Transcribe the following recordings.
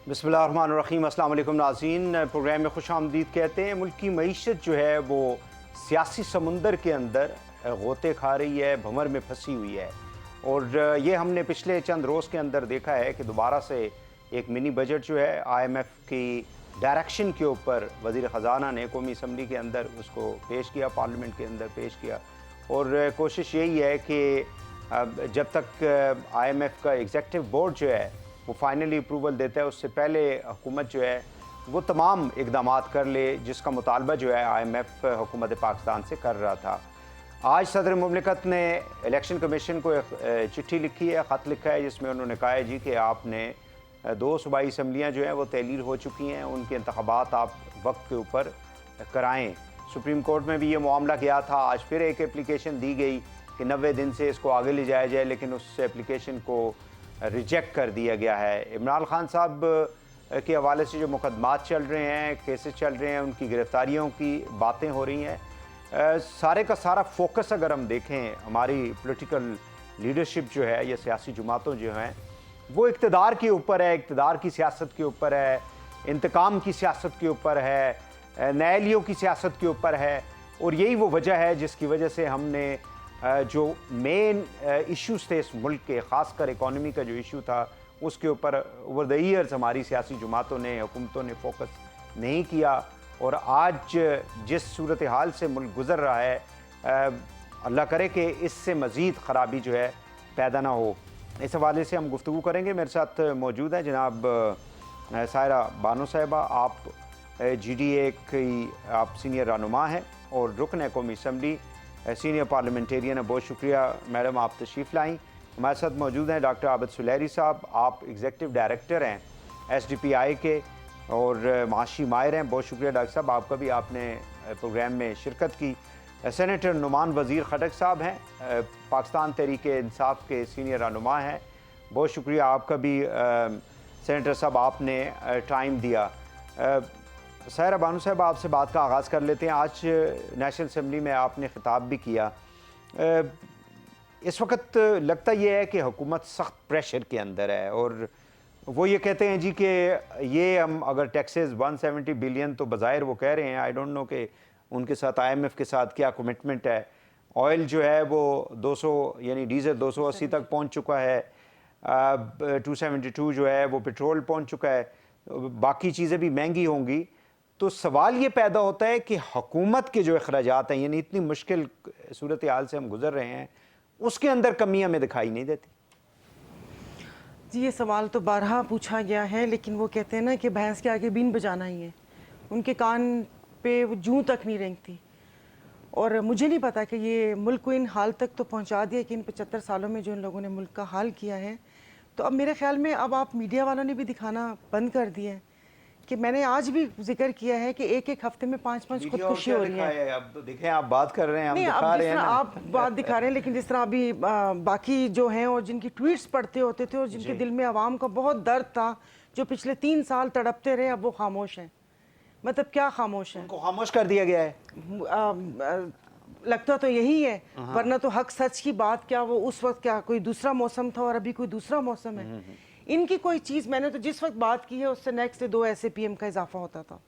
बिस्मिल्लाहिर्रहमानिर्रहीम। अस्सलाम वालेकुम नाज़रीन, प्रोग्राम में खुश आमदीद कहते हैं। मुल्क की मईशत जो है वो सियासी समुंदर के अंदर गोते खा रही है, भंवर में फंसी हुई है। और ये हमने पिछले चंद रोज़ के अंदर देखा है कि दोबारा से एक मिनी बजट जो है IMF की डायरेक्शन के ऊपर वज़ीर ख़जाना ने कौमी असम्बली के अंदर उसको पेश किया, पार्लियामेंट के अंदर पेश किया। और कोशिश यही है कि जब तक IMF का एग्जेक्टिव बोर्ड जो है वो फाइनली अप्रूवल देता है, उससे पहले हुकूमत जो है वो तमाम इकदाम कर ले जिसका मुतालबा जो है IMF हुकूमत पाकिस्तान से कर रहा था। आज सदर मुमलिकत ने इलेक्शन कमीशन को एक चिट्ठी लिखी है, ख़त लिखा है, जिसमें उन्होंने कहा है जी कि आपने 2 सूबाई असम्बलियाँ जो हैं वो तहलील हो चुकी हैं, उनके इंतखाबात आप वक्त के ऊपर कराएँ। सुप्रीम कोर्ट में भी ये मामला गया था। आज फिर एक एप्लीकेशन दी गई कि 90 दिन से इसको आगे ले जाया जाए, लेकिन उस एप्लीकेशन को रिजेक्ट कर दिया गया है। इमरान खान साहब के हवाले से जो मुकदमात चल रहे हैं, केसेस चल रहे हैं, उनकी गिरफ्तारियों की बातें हो रही हैं। सारे का सारा फोकस अगर हम देखें, हमारी पॉलिटिकल लीडरशिप जो है या सियासी जमातों जो हैं वो इक़्तिदार के ऊपर है, इक़्तिदार की सियासत के ऊपर है, इंतकाम की सियासत के ऊपर है, नाअहलियों की सियासत के ऊपर है। और यही वो वजह है जिसकी वजह से हमने जो मेन इश्यूज़ थे इस मुल्क के, ख़ासकर इकॉनमी का जो इशू था उसके ऊपर ओवर द ईयर्स हमारी सियासी जमातों ने, हुकूमतों ने फोकस नहीं किया। और आज जिस सूरत हाल से मुल्क गुज़र रहा है, अल्लाह करे कि इससे मज़ीद ख़राबी जो है पैदा ना हो। इस हवाले से हम गुफ्तगू करेंगे। मेरे साथ मौजूद हैं जनाब सायरा बानो साहिबा। आप GDA की आप सीनियर रहनुमा हैं और रुकन है कौमी असम्बली, सीनियर पार्लियामेंटेरियन है। बहुत शुक्रिया मैडम, आप तशरीफ़ लाई। हमारे साथ मौजूद हैं डॉक्टर आबिद सुलहरी साहब, आप एग्जीक्यूटिव डायरेक्टर हैं SDPI के और माशी माहिर हैं। बहुत शुक्रिया डॉक्टर साहब, आपका भी, आपने प्रोग्राम में शिरकत की। सेनेटर नुमान वज़ीर खटक साहब हैं, पाकिस्तान तहरीक इंसाफ के सीनियर रहनुमा हैं। बहुत शुक्रिया आपका भी सेनेटर साहब, आपने टाइम दिया। सायरा बानो साहब, आपसे बात का आगाज़ कर लेते हैं। आज नेशनल असम्बली में आपने ख़िताब भी किया। इस वक्त लगता यह है कि हुकूमत सख्त प्रेशर के अंदर है और वो ये कहते हैं जी कि ये हम अगर टैक्सेस 170 बिलियन तो बज़ाहिर वो कह रहे हैं, आई डोंट नो कि उनके साथ IMF के साथ क्या कमिटमेंट है। ऑयल जो है वो 200 यानी डीज़ल 280 तक पहुंच चुका है, 272 जो है वो पेट्रोल पहुंच चुका है, बाकी चीज़ें भी महंगी होंगी। तो सवाल ये पैदा होता है कि हुकूमत के जो अखराजात हैं, यानी इतनी मुश्किल सूरत हाल से हम गुजर रहे हैं, उसके अंदर कमी हमें दिखाई नहीं देती। जी, ये सवाल तो बारहा पूछा गया है, लेकिन वो कहते हैं ना कि भैंस के आगे बीन बजाना ही है। उनके कान पे वो जूं तक नहीं रेंगती। और मुझे नहीं पता कि ये मुल्क को इन हाल तक तो पहुंचा दिया कि इन 75 सालों में जो इन लोगों ने मुल्क का हाल किया है। तो अब मेरे ख्याल में अब आप मीडिया वालों ने भी दिखाना बंद कर दिया है कि मैंने आज भी जिक्र किया है कि एक हफ्ते में 5-5 खुदकुशी हो रही है। अब देखें, आप बात कर रहे हैं, हम नहीं, दिखा अब रहे हैं ना। आप बात दिखा रहे हैं, लेकिन जिस तरह अभी बाकी जो हैं और जिनकी ट्वीट्स पढ़ते होते थे और जिनके दिल में आवाम का बहुत दर्द था, जो पिछले 3 साल तड़पते रहे, अब वो खामोश हैं। मतलब क्या खामोश है? उनको खामोश कर दिया गया है। लगता तो यही है, वरना तो हक सच की बात क्या, वो उस वक्त क्या कोई दूसरा मौसम था और अभी कोई दूसरा मौसम है। इनकी कोई चीज़, मैंने तो जिस वक्त बात की है उससे नेक्स्ट डे 2 ऐसे PM का इजाफा होता था।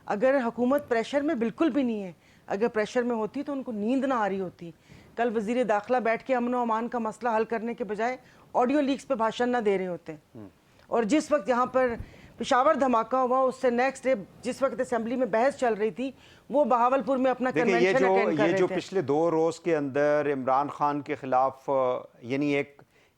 अगर हुकूमत प्रेशर में बिल्कुल भी नहीं है, अगर प्रेशर में होती तो उनको नींद ना आ रही होती। कल वजीर दाखिला बैठ के अमन व अमान का मसला हल करने के बजाय ऑडियो लीक्स पे भाषण ना दे रहे होते। और जिस वक्त यहाँ पर पेशावर धमाका हुआ, उससे नेक्स्ट डे जिस वक्त असेंबली में बहस चल रही थी, वो बहावलपुर में अपना कन्वेंशन अटेंड कर रहे थे। ये जो पिछले 2 रोज़ के अंदर इमरान खान के खिलाफ यानी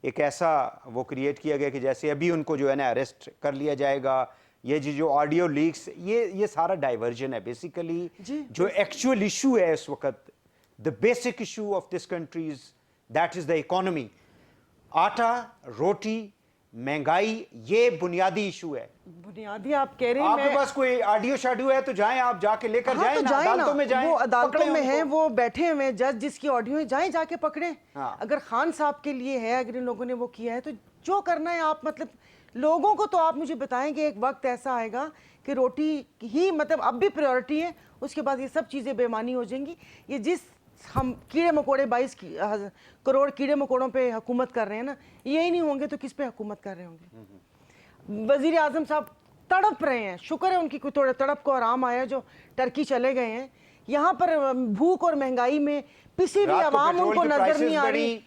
एक ऐसा वो क्रिएट किया गया कि जैसे अभी उनको जो है ना अरेस्ट कर लिया जाएगा। ये जो ऑडियो लीक्स, ये सारा डाइवर्जन है बेसिकली। जो एक्चुअल इशू है इस वक्त, the basic issue of this countries, that is the economy. आटा, रोटी, महंगाई, ये बुनियादी इशू है। बुनियादी आप कह रहे हैं। आपके पास कोई ऑडियो शाडियो है तो जाएं, आप जाके लेकर जाएं, तो अदालतों में जाएं, वो अदालतों में हैं, वो बैठे हुए जज जिसकी ऑडियो है, जाएं जाके पकड़े। अगर खान साहब के लिए है, अगर इन लोगों ने वो किया है तो जो करना है आप, मतलब लोगों को तो आप मुझे बताएं कि एक वक्त ऐसा आएगा कि रोटी ही मतलब अब भी प्रायोरिटी है, उसके बाद ये सब चीज़ें बेमानी हो जाएंगी। ये जिस हम कीड़े मकोड़े 22 करोड़ कीड़े मकोड़ों पे हुकूमत कर रहे हैं ना, यही नहीं होंगे तो किस पे हुकूमत कर रहे होंगे? वजीर आजम साहब तड़प रहे हैं, शुक्र है उनकी कोई थोड़ा तड़प को आराम आया जो टर्की चले गए हैं। यहाँ पर भूख और महंगाई में पिसी हुई आवाम उनको नजर नहीं आ रही।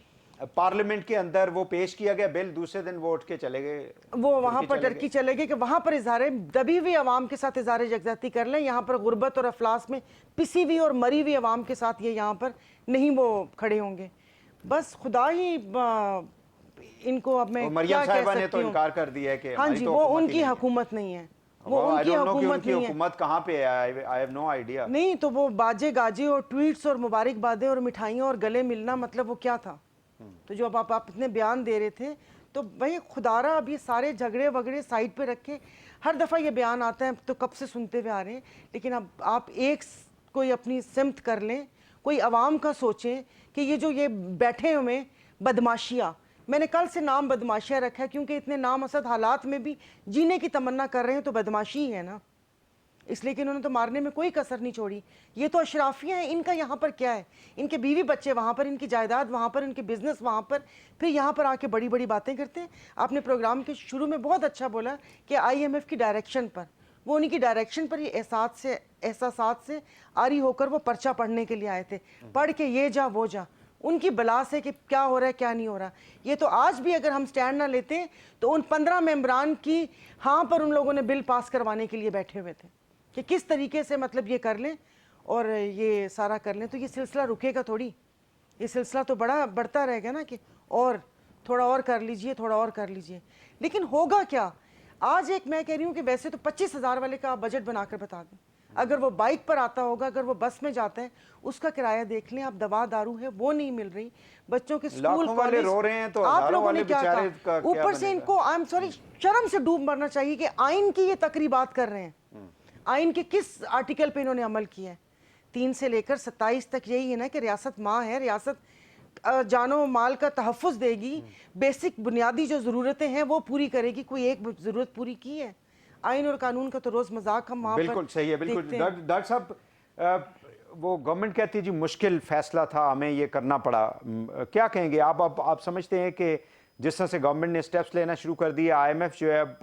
पार्लियामेंट के अंदर वो पेश किया गया बिल, दूसरे दिन वो उठ के चले गए, वो वहां पर टर्की चले गए कि वहां पर इजहार दबी हुई आवाम के साथ इजहार यकजहती कर लें। यहाँ पर गुर्बत और अफलास में पिसी हुई और मरी हुई आवाम के साथ ये यहाँ पर नहीं वो खड़े होंगे। बस खुदा ही इनको अब मैं मरियम साहिबा ने तो इनकार कर दिया है कि हाँ जी, वो उनकी हुकूमत नहीं है, वो उनकी हुकूमत नहीं है। हुकूमत कहाँ पे है? I have no idea. नहीं तो वो बाजे गाजे और ट्वीट्स और मुबारकबादें और मिठाइयाँ और गले मिलना, मतलब वो क्या था? तो जो अब आप इतने बयान दे रहे थे, तो भाई खुदारा अब ये सारे झगड़े वगड़े साइड पे रखे। हर दफ़ा ये बयान आता है तो कब से सुनते हुए आ रहे हैं, लेकिन अब आप एक कोई अपनी सिमत कर लें, कोई अवाम का सोचें कि ये जो ये बैठे हुए बदमाशिया, मैंने कल से नाम बदमाशिया रखा है क्योंकि इतने नामअसद हालात में भी जीने की तमन्ना कर रहे हैं तो बदमाशी ही है ना, इसलिए कि इन्होंने तो मारने में कोई कसर नहीं छोड़ी। ये तो अशराफियाँ हैं, इनका यहाँ पर क्या है? इनके बीवी बच्चे वहाँ पर, इनकी जायदाद वहाँ पर, इनके बिजनेस वहाँ पर, फिर यहाँ पर आके बड़ी बड़ी बातें करते हैं। आपने प्रोग्राम के शुरू में बहुत अच्छा बोला कि IMF की डायरेक्शन पर, वो उन्हीं की डायरेक्शन पर ये एहसासात से आरी होकर वो पर्चा पढ़ने के लिए आए थे, पढ़ के ये जा वो जा, उनकी बला से कि क्या हो रहा है क्या नहीं हो रहा। ये तो आज भी अगर हम स्टैंड ना लेते तो उन 15 मेंबरान की हाँ पर उन लोगों ने बिल पास करवाने के लिए बैठे हुए थे कि किस तरीके से मतलब ये कर लें और ये सारा कर लें, तो ये सिलसिला रुकेगा थोड़ी, ये सिलसिला तो बढ़ता रहेगा ना कि और थोड़ा और कर लीजिए, थोड़ा और कर लीजिए। लेकिन होगा क्या? आज एक मैं कह रही हूँ कि वैसे तो 25,000 वाले का आप बजट बनाकर बता दें, अगर वो बाइक पर आता होगा, अगर वो बस में जाता है, उसका किराया देख लें आप, दवा दारू है वो नहीं मिल रही, बच्चों के स्कूल वाले रो रहे हैं, तो आप लोगों ने क्या कहा? ऊपर से इनको आई एम सॉरी शर्म से डूब मरना चाहिए कि आइन की ये तकरीबात कर रहे हैं। आइन के किस आर्टिकल पे इन्होंने अमल किया है? 3 से लेकर 27 तक यही है ना कि रियासत माँ है, रियासत जानो माल का तहफ़्फ़ुज़ देगी, बेसिक बुनियादी जो ज़रूरतें हैं वो पूरी करेगी। कोई एक ज़रूरत पूरी की है? आइन और कानून का तो रोज़ मजाक हम वहाँ पर बिल्कुल सही है, बिल्कुल। डॉक्टर साहब, वो गवर्नमेंट कहती है जी मुश्किल फैसला था, हमें ये करना पड़ा, क्या कहेंगे आप समझते हैं कि जिस तरह से गवर्नमेंट ने स्टेप्स लेना शुरू कर दिए, IMF जो है अब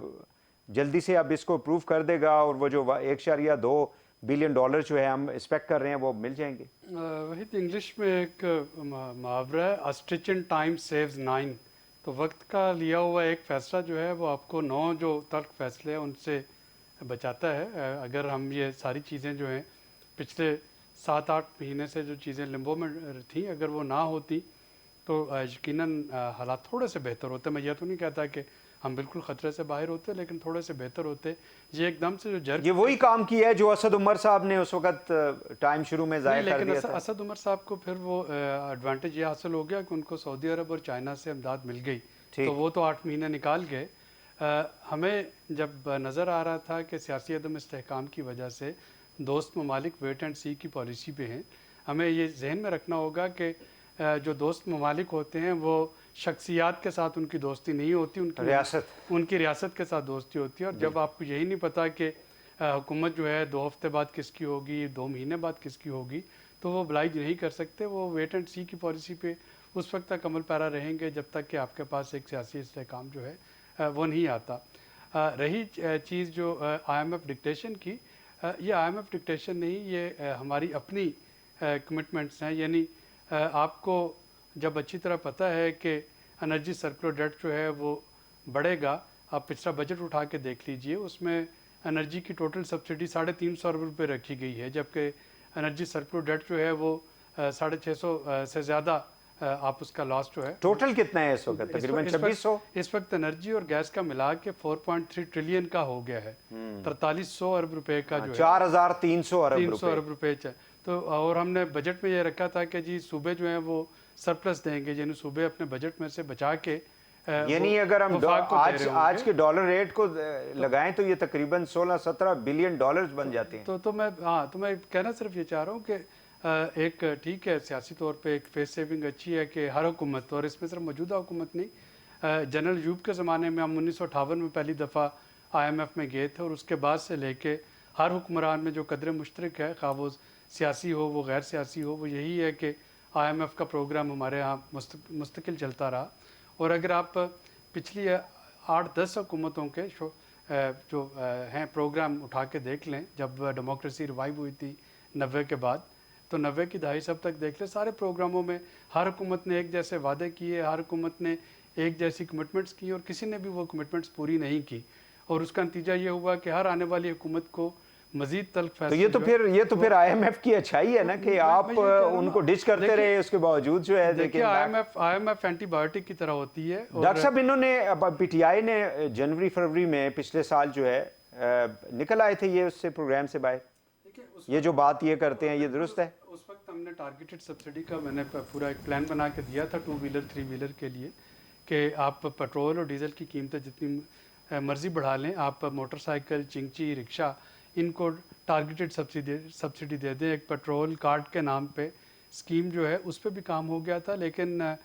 जल्दी से अब इसको अप्रूव कर देगा और वो जो 1.2 बिलियन डॉलर जो है हम एक्सपेक्ट कर रहे हैं वो मिल जाएंगे? वही तो इंग्लिश में एक मुहावरा है, स्टिच इन टाइम सेव्स 9। तो वक्त का लिया हुआ एक फ़ैसला जो है वो आपको 9 जो तल्ख फैसले हैं उनसे बचाता है। अगर हम ये सारी चीज़ें जो हैं पिछले 7-8 महीने से जो चीज़ें लिम्बो में थी, अगर वो ना होती तो यकीनन हालात थोड़े से बेहतर होते। मैं ये तो नहीं कहता कि हम बिल्कुल ख़तरे से बाहर होते, लेकिन थोड़े से बेहतर होते। ये एकदम से जो जर्क, ये वही काम किया है जो असद उमर साहब ने उस वक्त टाइम शुरू में ज़ाहिर कर दिया था। असद उमर साहब को फिर वो एडवांटेज ये हासिल हो गया कि उनको सऊदी अरब और चाइना से इमदाद मिल गई, तो वो तो 8 महीने निकाल गए। हमें जब नज़र आ रहा था कि सियासी अदम इस्तेहकाम की वजह से दोस्त ममालिक वेट एंड सी की पॉलिसी पे हैं, हमें ये जहन में रखना होगा कि जो दोस्त ममालिक होते हैं वो शख्सियात के साथ उनकी दोस्ती नहीं होती, उनकी रियासत के साथ दोस्ती होती है। और जब आपको यही नहीं पता कि हुकूमत जो है 2 हफ्ते बाद किसकी होगी, 2 महीने बाद किसकी होगी, तो वो oblige नहीं कर सकते। वो वेट एंड सी की पॉलिसी पे उस वक्त तक अमल पैरा रहेंगे जब तक कि आपके पास एक सियासी इस्तेहकाम जो है वो नहीं आता। रही चीज़ जो IMF डिक्टेशन की, ये IMF डिक्टेशन नहीं, ये हमारी अपनी कमिटमेंट्स हैं। यानी आपको जब अच्छी तरह पता है कि एनर्जी सर्कुलर डेट जो है वो बढ़ेगा, आप पिछला बजट उठा के देख लीजिए, उसमें एनर्जी की टोटल सब्सिडी 350 अरब रुपये रखी गई है, जबकि एनर्जी सर्कुलर डेट जो है वो 650 से ज़्यादा आप उसका लॉस जो है। टोटल कितना है इस वक्त? तकरीबन 2600। इस वक्त एनर्जी और गैस का मिला के 4.3 ट्रिलियन का हो गया है, 4300 अरब रुपए का जो है 4300 अरब रुपए। तो और हमने बजट में ये रखा था कि जी सूबे जो हैं वो सरप्लस देंगे, यानी सूबे अपने बजट में से बचा के, यानी अगर हम आज के डॉलर रेट को लगाएं तो ये तकरीबन 16-17 बिलियन डॉलर्स बन जाते हैं। तो मैं कहना सिर्फ ये चाह रहा हूँ कि एक ठीक है, सियासी तौर पे एक फेस सेविंग अच्छी है कि हर हुकूमत, और इसमें सिर्फ मौजूदा हुकूमत नहीं, जनरल यूब के ज़माने में हम 1958 में पहली दफ़ा IMF में गए थे, और उसके बाद से लेके हर हुक्मरान में जो कदर मुश्तरक है, खा वो सियासी हो वो गैर सियासी हो, वो यही है कि IMF का प्रोग्राम हमारे यहाँ मुस्तकिल चलता रहा। और अगर आप पिछली 8-10 हुकूमतों के जो हैं प्रोग्राम उठा के देख लें, जब डेमोक्रेसी रिवाइव हुई थी 90 के बाद, तो 90 की दहाई सब तक देख लें, सारे प्रोग्रामों में हर हुकूमत ने एक जैसे वादे किए, हर हुकूमत ने एक जैसी कमिटमेंट्स की और किसी ने भी वो कमिटमेंट्स पूरी नहीं की। और उसका नतीजा ये हुआ कि हर आने वाली हुकूमत को मजीद तल्ख तो फैसले ये तो फिर IMF की अच्छाई है ना कि आप मैं ये कह रहा हूं उनको ना, डिच करते देखिए- रहे, उसके बावजूद जो है देखिए लेकिन IMF एंटीबायोटिक की तरह होती है। और डॉक्टर साहब इन्होंने PTI ने जनवरी फरवरी में पिछले साल जो है निकल आए थे ये उससे प्रोग्राम से बाहर। देखिए, ये जो बात ये करते हैं ये दुरुस्त है? उस वक्त हमने टारगेटेड सब्सिडी का मैंने पूरा एक प्लान बना के दिया था 2 व्हीलर 3 व्हीलर के लिए कि आप पेट्रोल और डीजल की कीमतें जितनी मर्ज़ी बढ़ा लें, आप मोटरसाइकिल, चिंची, रिक्शा इनको टारगेटेड सब्सिडी दे दें। एक पेट्रोल कार्ड के नाम पे स्कीम जो है उस पर भी काम हो गया था, लेकिन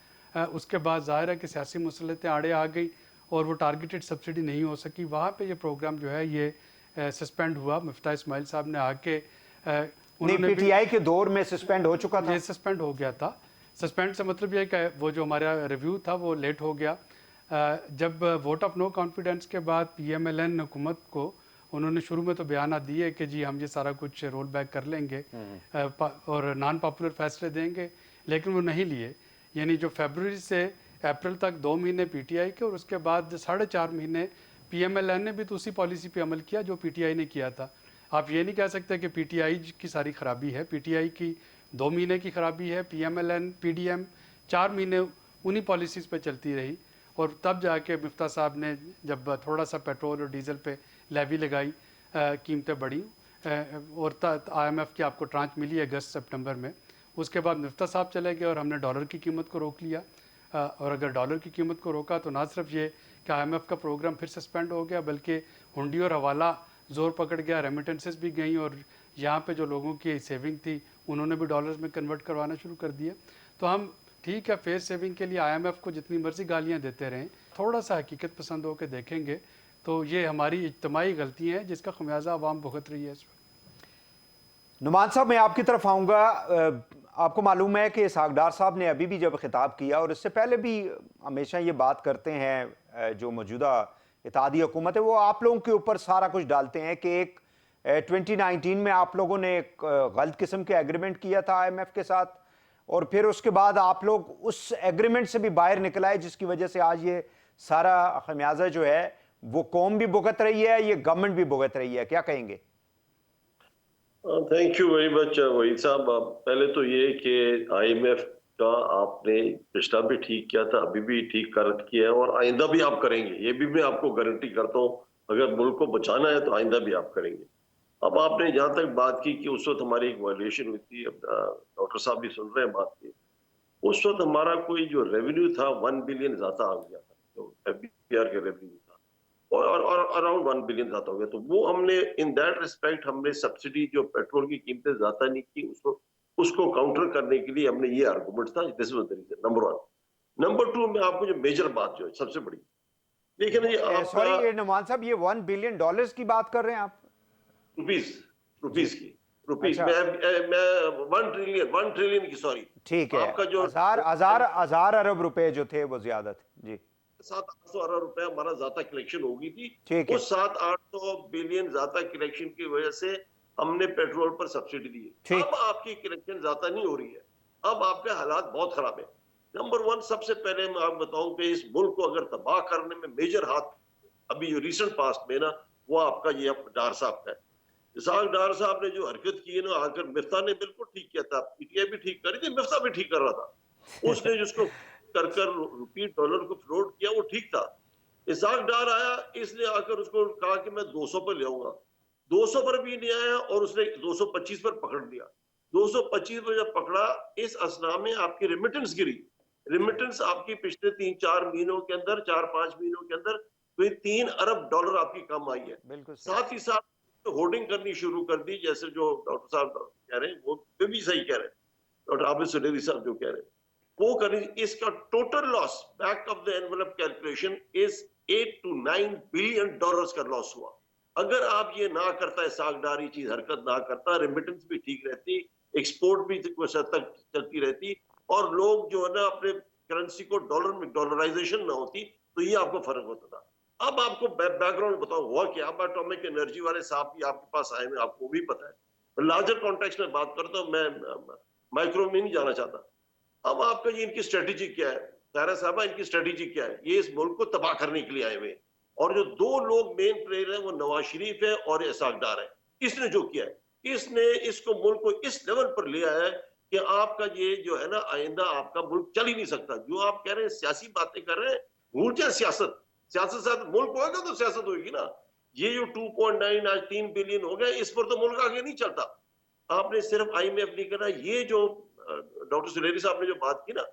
उसके बाद ज़ाहिर है कि सियासी मुसलतें आड़े आ गई और वो टारगेटेड सब्सिडी नहीं हो सकी। वहाँ पे ये प्रोग्राम जो है ये सस्पेंड हुआ। मुफ्ता इस्माइल साहब ने आके नहीं, PTI के दौर में सस्पेंड हो चुका था। ये सस्पेंड हो गया था। सस्पेंड से मतलब ये कि वो जो हमारा रिव्यू था वो लेट हो गया। जब वोट ऑफ नो कॉन्फिडेंस के बाद PMLN हुकूमत को उन्होंने शुरू में तो बयान दिए कि जी हम ये सारा कुछ रोल बैक कर लेंगे और नॉन पॉपुलर फैसले देंगे, लेकिन वो नहीं लिए। यानी जो फरवरी से अप्रैल तक 2 महीने PTI के और उसके बाद 4.5 महीने PMLN ने भी तो उसी पॉलिसी पे अमल किया जो PTI ने किया था। आप ये नहीं कह सकते कि PTI की सारी खराबी है। PTI की 2 महीने की खराबी है। PMLN PDM 4 महीने उन्हीं पॉलिसीज़ पे चलती रही और तब जाके मुफ्ता साहब ने जब थोड़ा सा पेट्रोल और डीजल पे लेवी लगाई, कीमतें बढ़ी और IMF की आपको ट्रांच मिली अगस्त सितंबर में। उसके बाद मुफ्ता साहब चले गए और हमने डॉलर की कीमत को रोक लिया। और अगर डॉलर की कीमत को रोका तो ना सिर्फ ये कि IMF का प्रोग्राम फिर सस्पेंड हो गया, बल्कि हुंडी और हवाला ज़ोर पकड़ गया, रेमिटेंसेस भी गई और यहाँ पे जो लोगों की सेविंग थी उन्होंने भी डॉलर्स में कन्वर्ट करवाना शुरू कर दिया। तो हम ठीक है फेस सेविंग के लिए IMF को जितनी मर्जी गालियाँ देते रहें, थोड़ा सा हकीकत पसंद होकर देखेंगे तो ये हमारी इज्तिमाई गलती है जिसका खमियाजा आवाम भुगत रही है इस वक्त। नुमान साहब मैं आपकी तरफ आऊँगा। आपको मालूम है कि इसहाक डार साहब ने अभी भी जब खिताब किया और इससे पहले भी हमेशा ये बात करते हैं, जो मौजूदा इत्तेहादी हुकूमत है वो आप लोगों के ऊपर सारा कुछ डालते हैं कि एक 2019 में आप लोगों ने एक गलत किस्म के एग्रीमेंट किया था IMF के साथ और फिर उसके बाद आप लोग उस एग्रीमेंट से भी बाहर निकल आए, जिसकी वजह से आज ये सारा खमियाजा जो है वो कौम भी भुगत रही है, ये गवर्नमेंट भी भुगत रही है। क्या कहेंगे? Thank you very much Waheed साहब। पहले तो ये कि IMF का आपने पिछला भी ठीक किया था, अभी भी ठीक किया है और आइंदा भी आप करेंगे, ये भी मैं आपको गारंटी करता हूँ। अगर मुल्क को बचाना है तो आइंदा भी आप करेंगे। अब आपने जहाँ तक बात की कि उस वक्त हमारी एक वायलेशन हुई थी, डॉक्टर साहब भी सुन रहे हैं बात की, उस वक्त हमारा कोई जो रेवेन्यू था 1 बिलियन ज्यादा आ गया था, जो FBR के रेवेन्यू था और अराउंड 1 बिलियन ज्यादा हो गया। तो वो हमने इन दैट रिस्पेक्ट हमने सब्सिडी जो पेट्रोल की कीमतें ज्यादा नहीं की, उसको काउंटर करने के लिए हमने ये आर्गूमेंट था। This was the reason number 1। Number 2 में आपको जो मेजर बात जो है सबसे बड़ी, देखिए ना ये सॉरी नुमान साहब, ये $1 बिलियन की बात कर रहे हैं आप? रुपीस की अच्छा। मैं 1 ट्रिलियन की, सॉरी ठीक है, आपका जो हजार अरब रुपए जो थे वो ज्यादा थे जी। 700-800 अरब रुपए हमारा ज्यादा कलेक्शन होगी थी। ठीक है। उस 700-800 बिलियन ज्यादा कलेक्शन की वजह से हमने पेट्रोल पर सब्सिडी दी है। अब आपकी कलेक्शन ज्यादा नहीं हो रही है, अब आपके हालात बहुत खराब है। नंबर 1 सबसे पहले मैं आपको बताऊं कि इस मुल्क को अगर तबाह करने में मेजर हाथ अभी जो रिसेंट पास्ट में ना, वो आपका ये डार साहब का है। इसहाक डार साहब ने जो हरकत की है ना, आकर मिफ्ता ने बिल्कुल ठीक किया था, PTI भी ठीक कर रही थी, मिफ्ता भी ठीक कर रहा था। उसने जिसको कर रुपये डॉलर को फ्लोट किया वो ठीक था। इसहाक डार आया, इसने आकर उसको कहा कि मैं 200 पर ले आऊंगा, 200 पर भी नहीं आया और उसने 225 पर पकड़ लिया। 225 पर जब पकड़ा, इस असना में आपकी रेमिटेंस गिरी। रेमिटेंस आपकी पिछले 3-4 महीनों के अंदर, 4-5 महीनों के अंदर कोई $3 अरब आपकी कम आई है। साथ ही साथ होर्डिंग करनी शुरू कर दी, जैसे जो डॉक्टर साहब कह रहे हैं वो भी सही कह रहे हैं, डॉक्टर आबिद सुलेरी साहब जो कह रहे हैं वो करनी। इसका total loss back of the envelope calculation is $8 to $9 billion का लॉस हुआ। अगर आप ये ना करता, सागदारी चीज हरकत ना करता, रेमिटेंस भी ठीक रहती, एक्सपोर्ट भी कुछ हद तक चलती रहती और लोग जो है ना अपने करेंसी को डॉलर में डॉलराइजेशन ना होती, तो ये आपको फर्क होता था। अब आपको बैकग्राउंड बताओ हुआ क्या। अब एटॉमिक एनर्जी वाले साहब भी आपके पास आए हैं, आपको भी पता है। लार्जर कॉन्टेक्स्ट में बात करता हूँ, मैं माइक्रो में नहीं जाना चाहता। अब आपका ये इनकी स्ट्रेटेजी क्या है, तारा साहबा, इनकी स्ट्रेटेजी क्या है? ये इस मुल्क को तबाह करने के लिए आए हुए, और जो दो लोग मेन प्लेयर हैं वो नवाज शरीफ है और इसाक डार है। इसने जो किया है, इसने इसको मुल्क को इस लेवल पर ले आया है कि आपका ये जो है ना, आइंदा आपका मुल्क चल ही नहीं सकता। जो आप कह रहे हैं सियासी बातें कर रहे हैं, भूल जाए सियासत। सियासत साथ मुल्क होगा तो सियासत होगी ना। ये जो 2.9 आज 3 बिलियन हो गया, इस पर तो मुल्क आगे नहीं चलता। आपने सिर्फ IMF नहीं करना। ये जो डॉक्टर सुलेरी साहब ने जो बात की ना,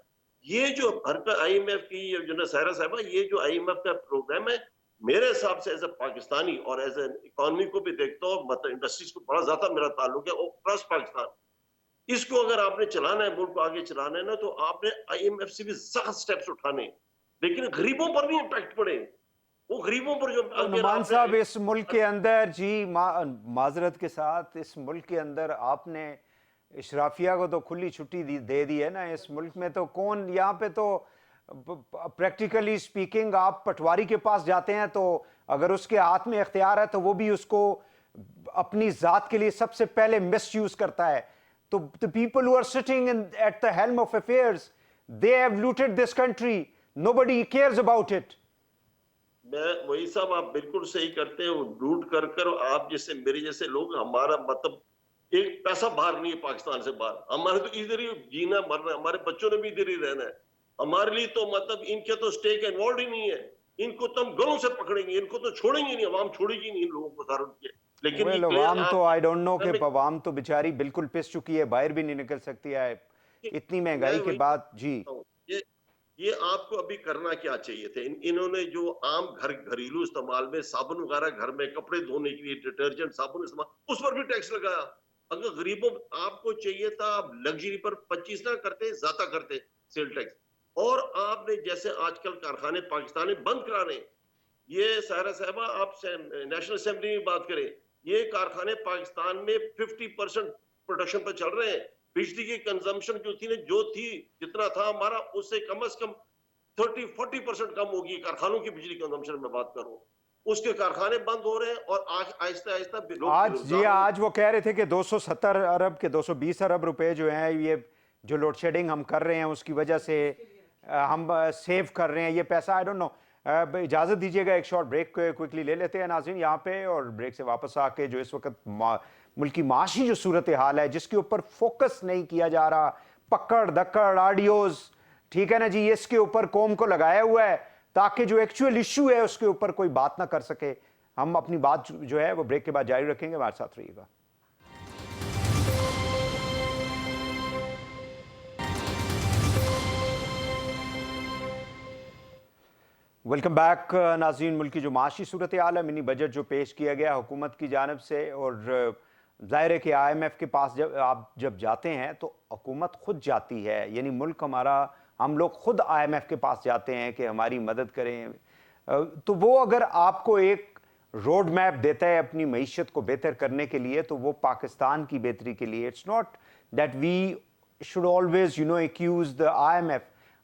ये जो हर का IMF की जो ना सायरा साहबा, ये जो IMF का प्रोग्राम है, मेरे हिसाब से एज ए पाकिस्तानी और एज ए इकोनॉमी को भी देखता हूँ, मतलब इंडस्ट्रीज को बड़ा ज्यादा मेरा ताल्लुक है, और प्लस पाकिस्तान, इसको अगर आपने चलाना है, मुल्क को आगे चलाना है ना, तो आपने IMF से भी सख्त स्टेप्स उठाने, लेकिन गरीबों पर भी इम्पैक्ट पड़े। वो गरीबों पर जो नुमान साहब, इस मुल्क के अंदर जी माजरत के साथ, इस मुल्क के अंदर आपने इशराफिया को तो खुली छुट्टी दे दी है ना। इस मुल्क में तो कौन, यहाँ पे तो प्रैक्टिकली स्पीकिंग आप पटवारी के पास जाते हैं तो अगर उसके हाथ में इख्तियार है तो वो भी उसको अपनी जात के लिए सबसे पहले मिस यूज करता है। तो the people who are sitting at the helm of affairs, they have looted this country, nobody cares about it. मैं वही साहब, आप बिल्कुल सही करते हैं। लूट कर कर आप जैसे मेरे जैसे लोग, हमारा मतलब एक पैसा बाहर नहीं है पाकिस्तान से बाहर। हमारे तो इधर ही जीना मरना है, हमारे बच्चों ने भी इधर ही रहना है। हमारे लिए तो मतलब इनके तो स्टेक इन्वॉल्व ही नहीं है। इनको तो हम गलों से पकड़ेंगे, इनको तो छोड़ेंगे नहीं, अवाम छोड़ेगी नहीं इन लोगों को सारों के। लेकिन ये अवाम तो आई डोंट नो कि अवाम तो बेचारी बिल्कुल पिस चुकी है, बाहर भी नहीं निकल सकती है इतनी महंगाई के बाद जी। ये आपको अभी करना क्या चाहिए थे? इन्होंने जो आम घरेलू इस्तेमाल में साबुन वगैरह, घर में कपड़े धोने के लिए डिटर्जेंट साबुन इस्तेमाल, उस पर भी टैक्स लगाया। अगर गरीबों, आपको चाहिए था आप लग्जरी पर 25 ना करते, ज्यादा करते सेल टैक्स। और आपने जैसे आजकल कारखाने पाकिस्तान में बंद करा रहे हैं, ये सायरा साहबा आप नेशनल असेंबली में बात करें, ये कारखाने पाकिस्तान में 50% प्रोडक्शन पर चल रहे हैं। बिजली की कंजम्पशन जो थी जितना था हमारा, उससे कम से कम 30-40% कम होगी कारखानों की बिजली कंजम्पशन में बात करूं। उसके कारखाने बंद हो रहे हैं और आहिस्ता आहिस्ता आज वो कह रहे थे कि 270 अरब के 220 अरब रुपए जो हैं, ये जो लोड शेडिंग हम कर रहे हैं उसकी वजह से हम सेव कर रहे हैं ये पैसा। आई डोंट नो, इजाज़त दीजिएगा एक शॉर्ट ब्रेक क्विकली ले लेते हैं नाज़रीन यहाँ पे, और ब्रेक से वापस आके जो इस वक्त मुल्क की माशी जो सूरत हाल है जिसके ऊपर फोकस नहीं किया जा रहा, पकड़ दकड़ ऑडियोज, ठीक है ना जी, इसके ऊपर कौम को लगाया हुआ है ताकि जो एक्चुअल इशू है उसके ऊपर कोई बात ना कर सके। हम अपनी बात जो है वो ब्रेक के बाद जारी रखेंगे, हमारे साथ रहिएगा। वेलकम बैक नाज़रीन। मुल्क की जो माशी सूरत हाल है, मिनी बजट जो पेश किया गया हुकूमत की जानिब से, और ज़ाहिर है कि IMF के पास जब जाते हैं तो हुकूमत खुद जाती है, यानी मुल्क हमारा, हम लोग खुद IMF के पास जाते हैं कि हमारी मदद करें। तो वो अगर आपको एक रोड मैप देता है अपनी मईशत को बेहतर करने के लिए, तो वो पाकिस्तान की बेहतरी के लिए। It's not that we should always accuse the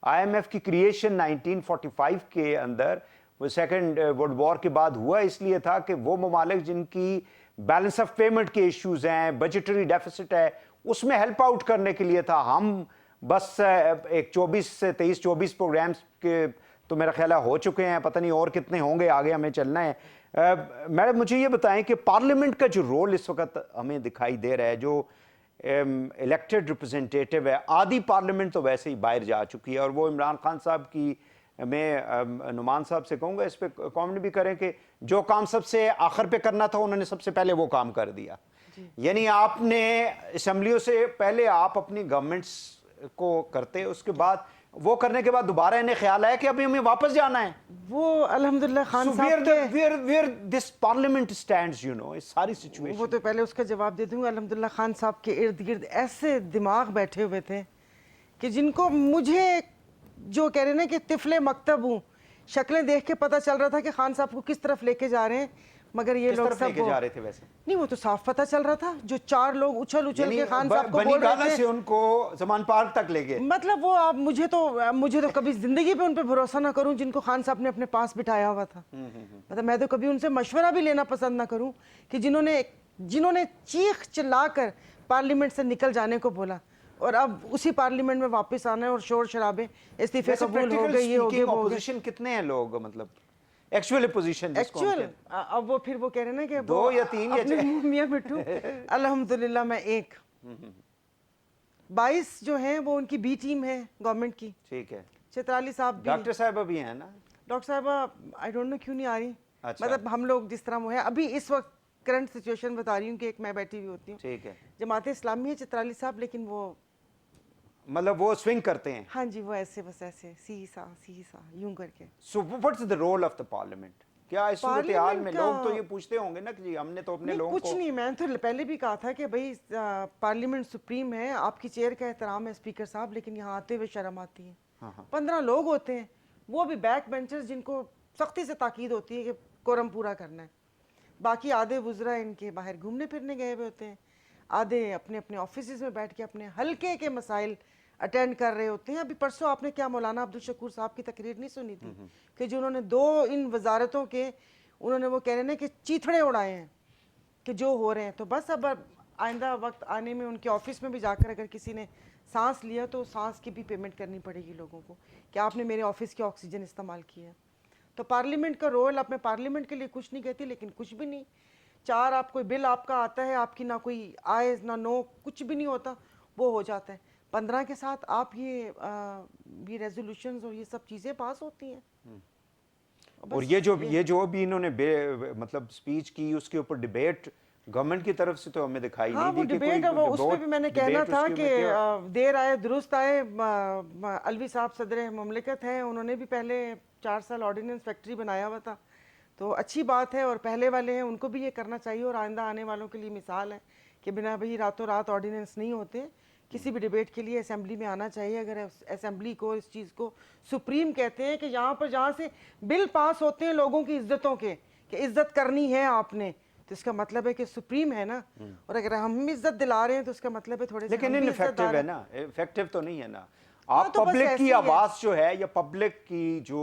IMF की क्रिएशन 1945 के अंदर, वो सेकेंड वर्ल्ड वॉर के बाद हुआ, इसलिए था कि वो ममालिक जिनकी बैलेंस ऑफ पेमेंट के इश्यूज हैं, बजटरी डेफिसिट है, उसमें हेल्प आउट करने के लिए था। हम बस एक 24 प्रोग्राम्स के तो मेरा ख्याल है हो चुके हैं, पता नहीं और कितने होंगे, आगे हमें चलना है। मैडम मुझे ये बताएं कि पार्लियामेंट का जो रोल इस वक्त हमें दिखाई दे रहा है, जो इलेक्टेड रिप्रेजेंटेटिव है, आधी पार्लियामेंट तो वैसे ही बाहर जा चुकी है, और वो इमरान खान साहब की, मैं नुमान साहब से कहूँगा इस पे कमेंट भी करें कि जो काम सबसे आखिर पे करना था उन्होंने सबसे पहले वो काम कर दिया। यानी आपने असम्बलियों से पहले आप अपनी गवर्नमेंट्स को करते, उसके बाद वो करने के बाद दोबारा इन्हें ख्याल आया कि अभी हमें वापस जाना है। वो अल्हम्दुलिल्लाह खान साहब के where this parliament stands, इस सारी सिचुएशन। वो तो पहले उसका जवाब दे दूंगा। अल्हम्दुलिल्लाह खान साहब के इर्द गिर्द ऐसे दिमाग बैठे हुए थे कि जिनको, मुझे जो कह रहे ना कि तिफले मकतब हूँ, शक्लें देख के पता चल रहा था कि खान साहब को किस तरफ लेके जा रहे हैं, मगर ये किस लोग तरफ सब लेके जा रहे थे वैसे? नहीं, वो तो साफ पता चल रहा था। जो 4 लोग उछल उछल यानी के खान साहब को बनी बोल गाला रहे से थे, उनको जमान पार्क तक ले गए। मतलब वो आप मुझे तो कभी जिंदगी पे उन पे भरोसा ना करूं जिनको खान साहब ने अपने पास बिठाया हुआ था। मतलब मैं तो कभी उनसे मशवरा भी लेना पसंद ना करूं कि जिन्होंने चीख चिल्लाकर पार्लियामेंट से निकल जाने को बोला और अब उसी पार्लियामेंट में वापस आना है और शोर शराबे, इस्तीफे वैसे कबूल हो practical गए, ये हो गए, speaking, वो हो गए। opposition कितने हैं लोग, मतलब एक्चुअल पोजीशन जिसको हम एक्चुअल कहते हैं? अब वो फिर वो कह रहे हैं ना कि 2 या 3 या अपने 6 मुंह मियां मिट्टू, अल्हम्दुलिल्लाह मैं एक 22 जो हैं वो उनकी बी टीम है गवर्नमेंट की। ठीक है। चित्राली साहब भी, डॉक्टर साहब अभी हैं ना? डॉक्टर साहब आई डोंट नो क्यों नहीं आ रही। अच्छा। मतलब हम लोग जिस तरह वो है अभी इस वक्त करंट सिचुएशन बता रही हूँ कि एक मैं बैठी हुई होती हूँ, ठीक है। जमात इस्लामी है चित्राली साहब, लेकिन वो मतलब वो स्विंग करते हैं। हाँ जी वो ऐसे बस ऐसे सी सा यूं करके। So what's the role of the parliament? क्या इस सूरत हाल पार्लियामेंट में का- लोग तो ये पूछते होंगे ना कि जी हमने तो अपने नहीं, लोगों कुछ को नहीं, मैंने तो पहले भी कहा था कि भाई पार्लियामेंट सुप्रीम है, आपकी चेयर का एहतराम है स्पीकर साहब, लेकिन यहाँ आते हुए शर्म आती है। 15 लोग होते हैं, वो भी बैक बेंचर्स जिनको सख्ती से ताकीद होती है कि कोरम पूरा करना है। बाकी आधे वुज़रा इनके बाहर घूमने फिरने गए हुए होते हैं, आधे अपने अपने ऑफिस में बैठ के अपने हल्के के मसाइल अटेंड कर रहे होते हैं। अभी परसों आपने क्या मौलाना अब्दुल शकूर साहब की तकरीर नहीं सुनी थी कि जो उन्होंने 2 इन वजारतों के उन्होंने वो कह रहे हैं कि चीथड़े उड़ाए हैं कि जो हो रहे हैं। तो बस अब आइंदा वक्त आने में उनके ऑफिस में भी जाकर अगर किसी ने सांस लिया तो सांस की भी पेमेंट करनी पड़ेगी लोगों को कि आपने मेरे ऑफिस की ऑक्सीजन इस्तेमाल की है। तो पार्लियामेंट का रोल, अब मैं पार्लियामेंट के लिए कुछ नहीं कहती, लेकिन कुछ भी नहीं। 4 आप कोई बिल आपका आता है, आपकी ना कोई आए ना नो, कुछ भी नहीं होता, वो हो जाता है। 15 के साथ आप ये रेजोल्यूशंस और ये सब चीज़ें पास होती हैं। और ये जो भी इन्होंने मतलब स्पीच की उसके ऊपर डिबेट गवर्नमेंट की तरफ से तो हमें दिखाई हाँ, नहीं वो दी कि डिबेट कोई वो उसमें भी मैंने कहना debate था उसके कि में क्या- देर आए दुरुस्त आए। अलवी साहब सदर मुमलिकत हैं, उन्होंने भी पहले 4 साल ऑर्डिनेंस फैक्ट्री बनाया हुआ था, तो अच्छी बात है। और पहले वाले हैं उनको भी ये करना चाहिए और आइंदा आने वालों के लिए मिसाल है कि बिना भाई रातों रात ऑर्डिनेंस नहीं होते। किसी भी डिबेट के लिए असेंबली में आना चाहिए। अगर असेंबली को इस चीज़ को सुप्रीम कहते हैं कि जहाँ से बिल पास होते हैं लोगों की इज्जतों के, कि इज्जत करनी है आपने, तो इसका मतलब है कि सुप्रीम है ना। और अगर हम इज्जत दिला रहे हैं तो इसका मतलब है थोड़े से लेकिन हम भी इनफेक्टिव इज्जतदार है हैं। ना, इफेक्टिव तो नहीं है ना। हाँ, आप तो बस पब्लिक ऐसे की ही है। आवाज़ जो है या पब्लिक की जो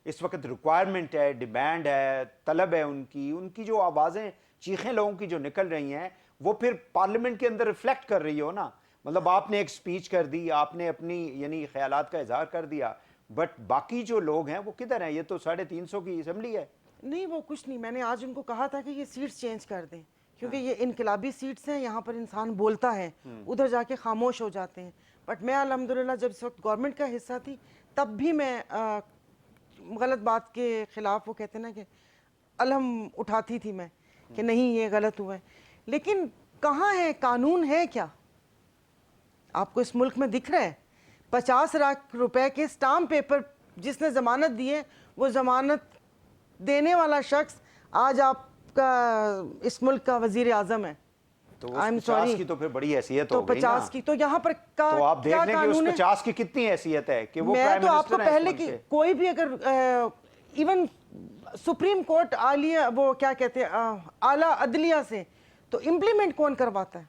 इस वक्त रिक्वायरमेंट है, डिमांड है, तलब है, उनकी जो आवाज़ें चीखें लोगों की जो निकल रही हैं वो फिर पार्लियामेंट के अंदर रिफ्लेक्ट कर रही हो ना। मतलब आपने एक स्पीच कर दी, आपने अपनी यानी ख्यालात का इजहार कर दिया, बट बाकी जो लोग हैं वो किधर हैं? ये तो 350 की असेंबली है। नहीं, वो कुछ नहीं, मैंने आज उनको कहा था कि ये सीट्स चेंज कर दें, क्योंकि ये इनकलाबी सीट्स हैं, यहाँ पर इंसान बोलता है, उधर जाके खामोश हो जाते हैं। बट मैं अल्हम्दुलिल्लाह जब इस वक्त गवर्नमेंट का हिस्सा थी तब भी मैं गलत बात के खिलाफ, वो कहते हैं ना कि अलम उठाती थी मैं कि नहीं ये गलत हुआ है। लेकिन कहाँ है कानून, है क्या आपको इस मुल्क में दिख रहा है? 50 लाख रुपए के स्टाम्प पेपर जिसने जमानत दी है, वो जमानत देने वाला शख्स आज आपका इस मुल्क का वजीर आजम है। तो आई एम 50 सॉरी, की तो फिर बड़ी हैसियत तो हो गई 50 ना। की तो यहाँ पर तो आप देख क्या लें कि उस कानून है? 50 की कितनी हैसियत है कि वो मैं प्राइम तो आपको मिनिस्टर हैं इस पहले मुल्क की के। कोई भी अगर इवन सुप्रीम कोर्ट आलिया वो क्या कहते हैं आला अदलिया से, तो इम्प्लीमेंट कौन करवाता है?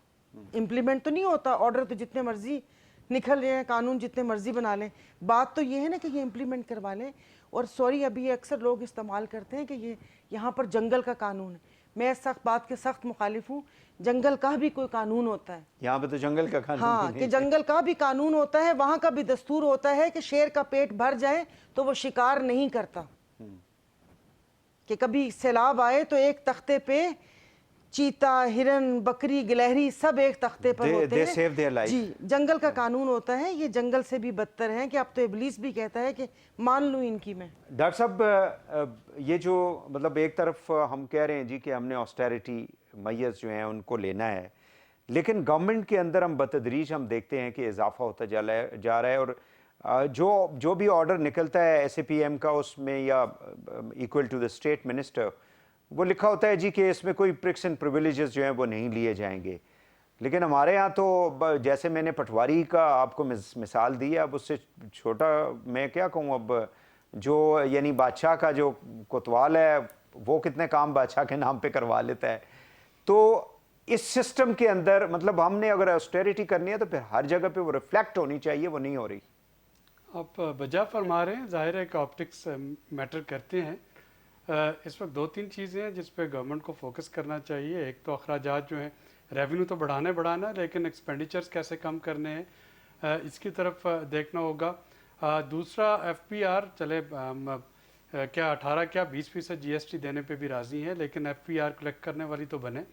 इम्प्लीमेंट तो नहीं होता। ऑर्डर तो जितने मर्जी निकल रहे हैं, कानून जितने मर्जी बना लें, बात तो ये है ना कि ये इम्प्लीमेंट करवा लें। और सॉरी, अभी ये अक्सर लोग इस्तेमाल करते हैं कि ये यहाँ पर जंगल का कानून है। मैं इस सख्त बात के सख्त मुखालिफ हूँ। जंगल का भी कोई कानून होता है। यहाँ पे तो जंगल का कानून हाँ, ही कि नहीं। जंगल का भी कानून होता है, वहाँ का भी दस्तूर होता है कि शेर का पेट भर जाए तो वो शिकार नहीं करता, कि कभी सैलाब आए तो एक तख्ते पे चीता, हिरन, बकरी, गिलहरी सब एक तख्ते पर होते they हैं। save their life. जी, जंगल का कानून होता है। ये जंगल से भी बदतर है कि अब तो इब्लीस भी कहता है कि मान लूँ इनकी मैं। डॉक्टर साहब, ये जो मतलब एक तरफ हम कह रहे हैं जी कि हमने ऑस्टेरिटी मैयर्स जो हैं उनको लेना है, लेकिन गवर्नमेंट के अंदर हम बतदरीज हम देखते हैं कि इजाफा होता जा रहा है। और जो भी ऑर्डर निकलता है SAPM का उसमें या equal to the state minister, वो लिखा होता है जी कि इसमें कोई प्रिक्स एंड प्रिविलेजेस जो हैं वो नहीं लिए जाएंगे। लेकिन हमारे यहाँ तो जैसे मैंने पटवारी का आपको मिसाल दी है, अब उससे छोटा मैं क्या कहूँ, अब जो यानी बादशाह का जो कोतवाल है वो कितने काम बादशाह के नाम पे करवा लेता है। तो इस सिस्टम के अंदर मतलब हमने अगर ऑस्टेरिटी करनी है तो फिर हर जगह पे वो रिफ्लेक्ट होनी चाहिए, वो नहीं हो रही। आप बजा फरमा रहे हैं, जाहिर है कि ऑप्टिक्स मैटर करते हैं। इस वक्त दो तीन चीज़ें हैं जिस पे गवर्नमेंट को फोकस करना चाहिए। एक तो अखराजात जो हैं, रेवेन्यू तो बढ़ाना लेकिन एक्सपेंडिचर्स कैसे कम करने हैं, इसकी तरफ देखना होगा। दूसरा एफपीआर चले क्या 18 क्या 20% जीएसटी देने पे भी राज़ी हैं, लेकिन एफपीआर कलेक्ट करने वाली तो बने।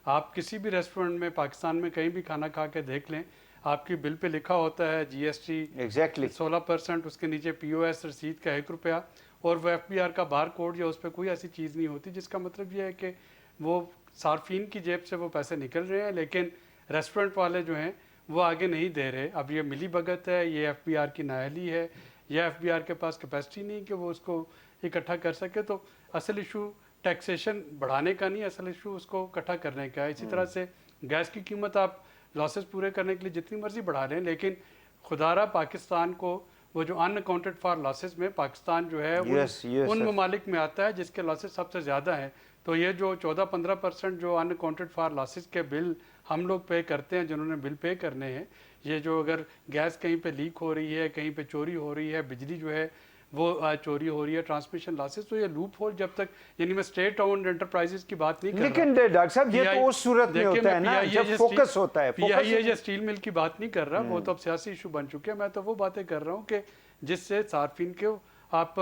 आप किसी भी रेस्टोरेंट में पाकिस्तान में कहीं भी खाना खा के देख लें, आपकी बिल पे लिखा होता है जीएसटी एग्जैक्टली 16%, उसके नीचे पीओएस रसीद का 1 रुपया और वो एफपीआर का बार कोड या उस पर कोई ऐसी चीज़ नहीं होती, जिसका मतलब ये है कि वो सार्फिन की जेब से वो पैसे निकल रहे हैं, लेकिन रेस्टोरेंट वाले जो हैं वो आगे नहीं दे रहे। अब ये मिली भगत है, ये एफपीआर की नाअहली है, या एफपीआर के पास कैपेसिटी नहीं कि वो उसको इकट्ठा कर सके। तो असल इशू टैक्सेशन बढ़ाने का नहीं, असल इशू उसको इकट्ठा करने का है। इसी तरह से गैस की कीमत आप लॉसेस पूरे करने के लिए जितनी मर्जी बढ़ा लें, लेकिन खुदारा पाकिस्तान को वो जो अनअकाउंटेड फॉर लॉसेस में पाकिस्तान जो है उन ममालिक में आता है जिसके लॉसेस सबसे ज़्यादा हैं। तो ये जो 14-15% जो अनअकाउंटेड फॉर लॉसेस के बिल हम लोग पे करते हैं, जिन्होंने बिल पे करने हैं, ये जो अगर गैस कहीं पे लीक हो रही है, कहीं पे चोरी हो रही है, बिजली जो है वो चोरी हो रही है, ट्रांसमिशन लॉसेस, तो ये लूप होल जब तक, यानी मैं स्टेट ओन्ड एंटरप्राइजेस की बात नहीं कर रहा, लेकिन डॉक्टर साहब ये तो उस सूरत में होता है ना जब फोकस होता है। पीआईए या स्टील मिल की बात नहीं कर रहा, वो तो अब सियासी इशू बन चुके हैं। मैं तो वो बातें कर रहा हूँ कि जिससे सार्फिन के आप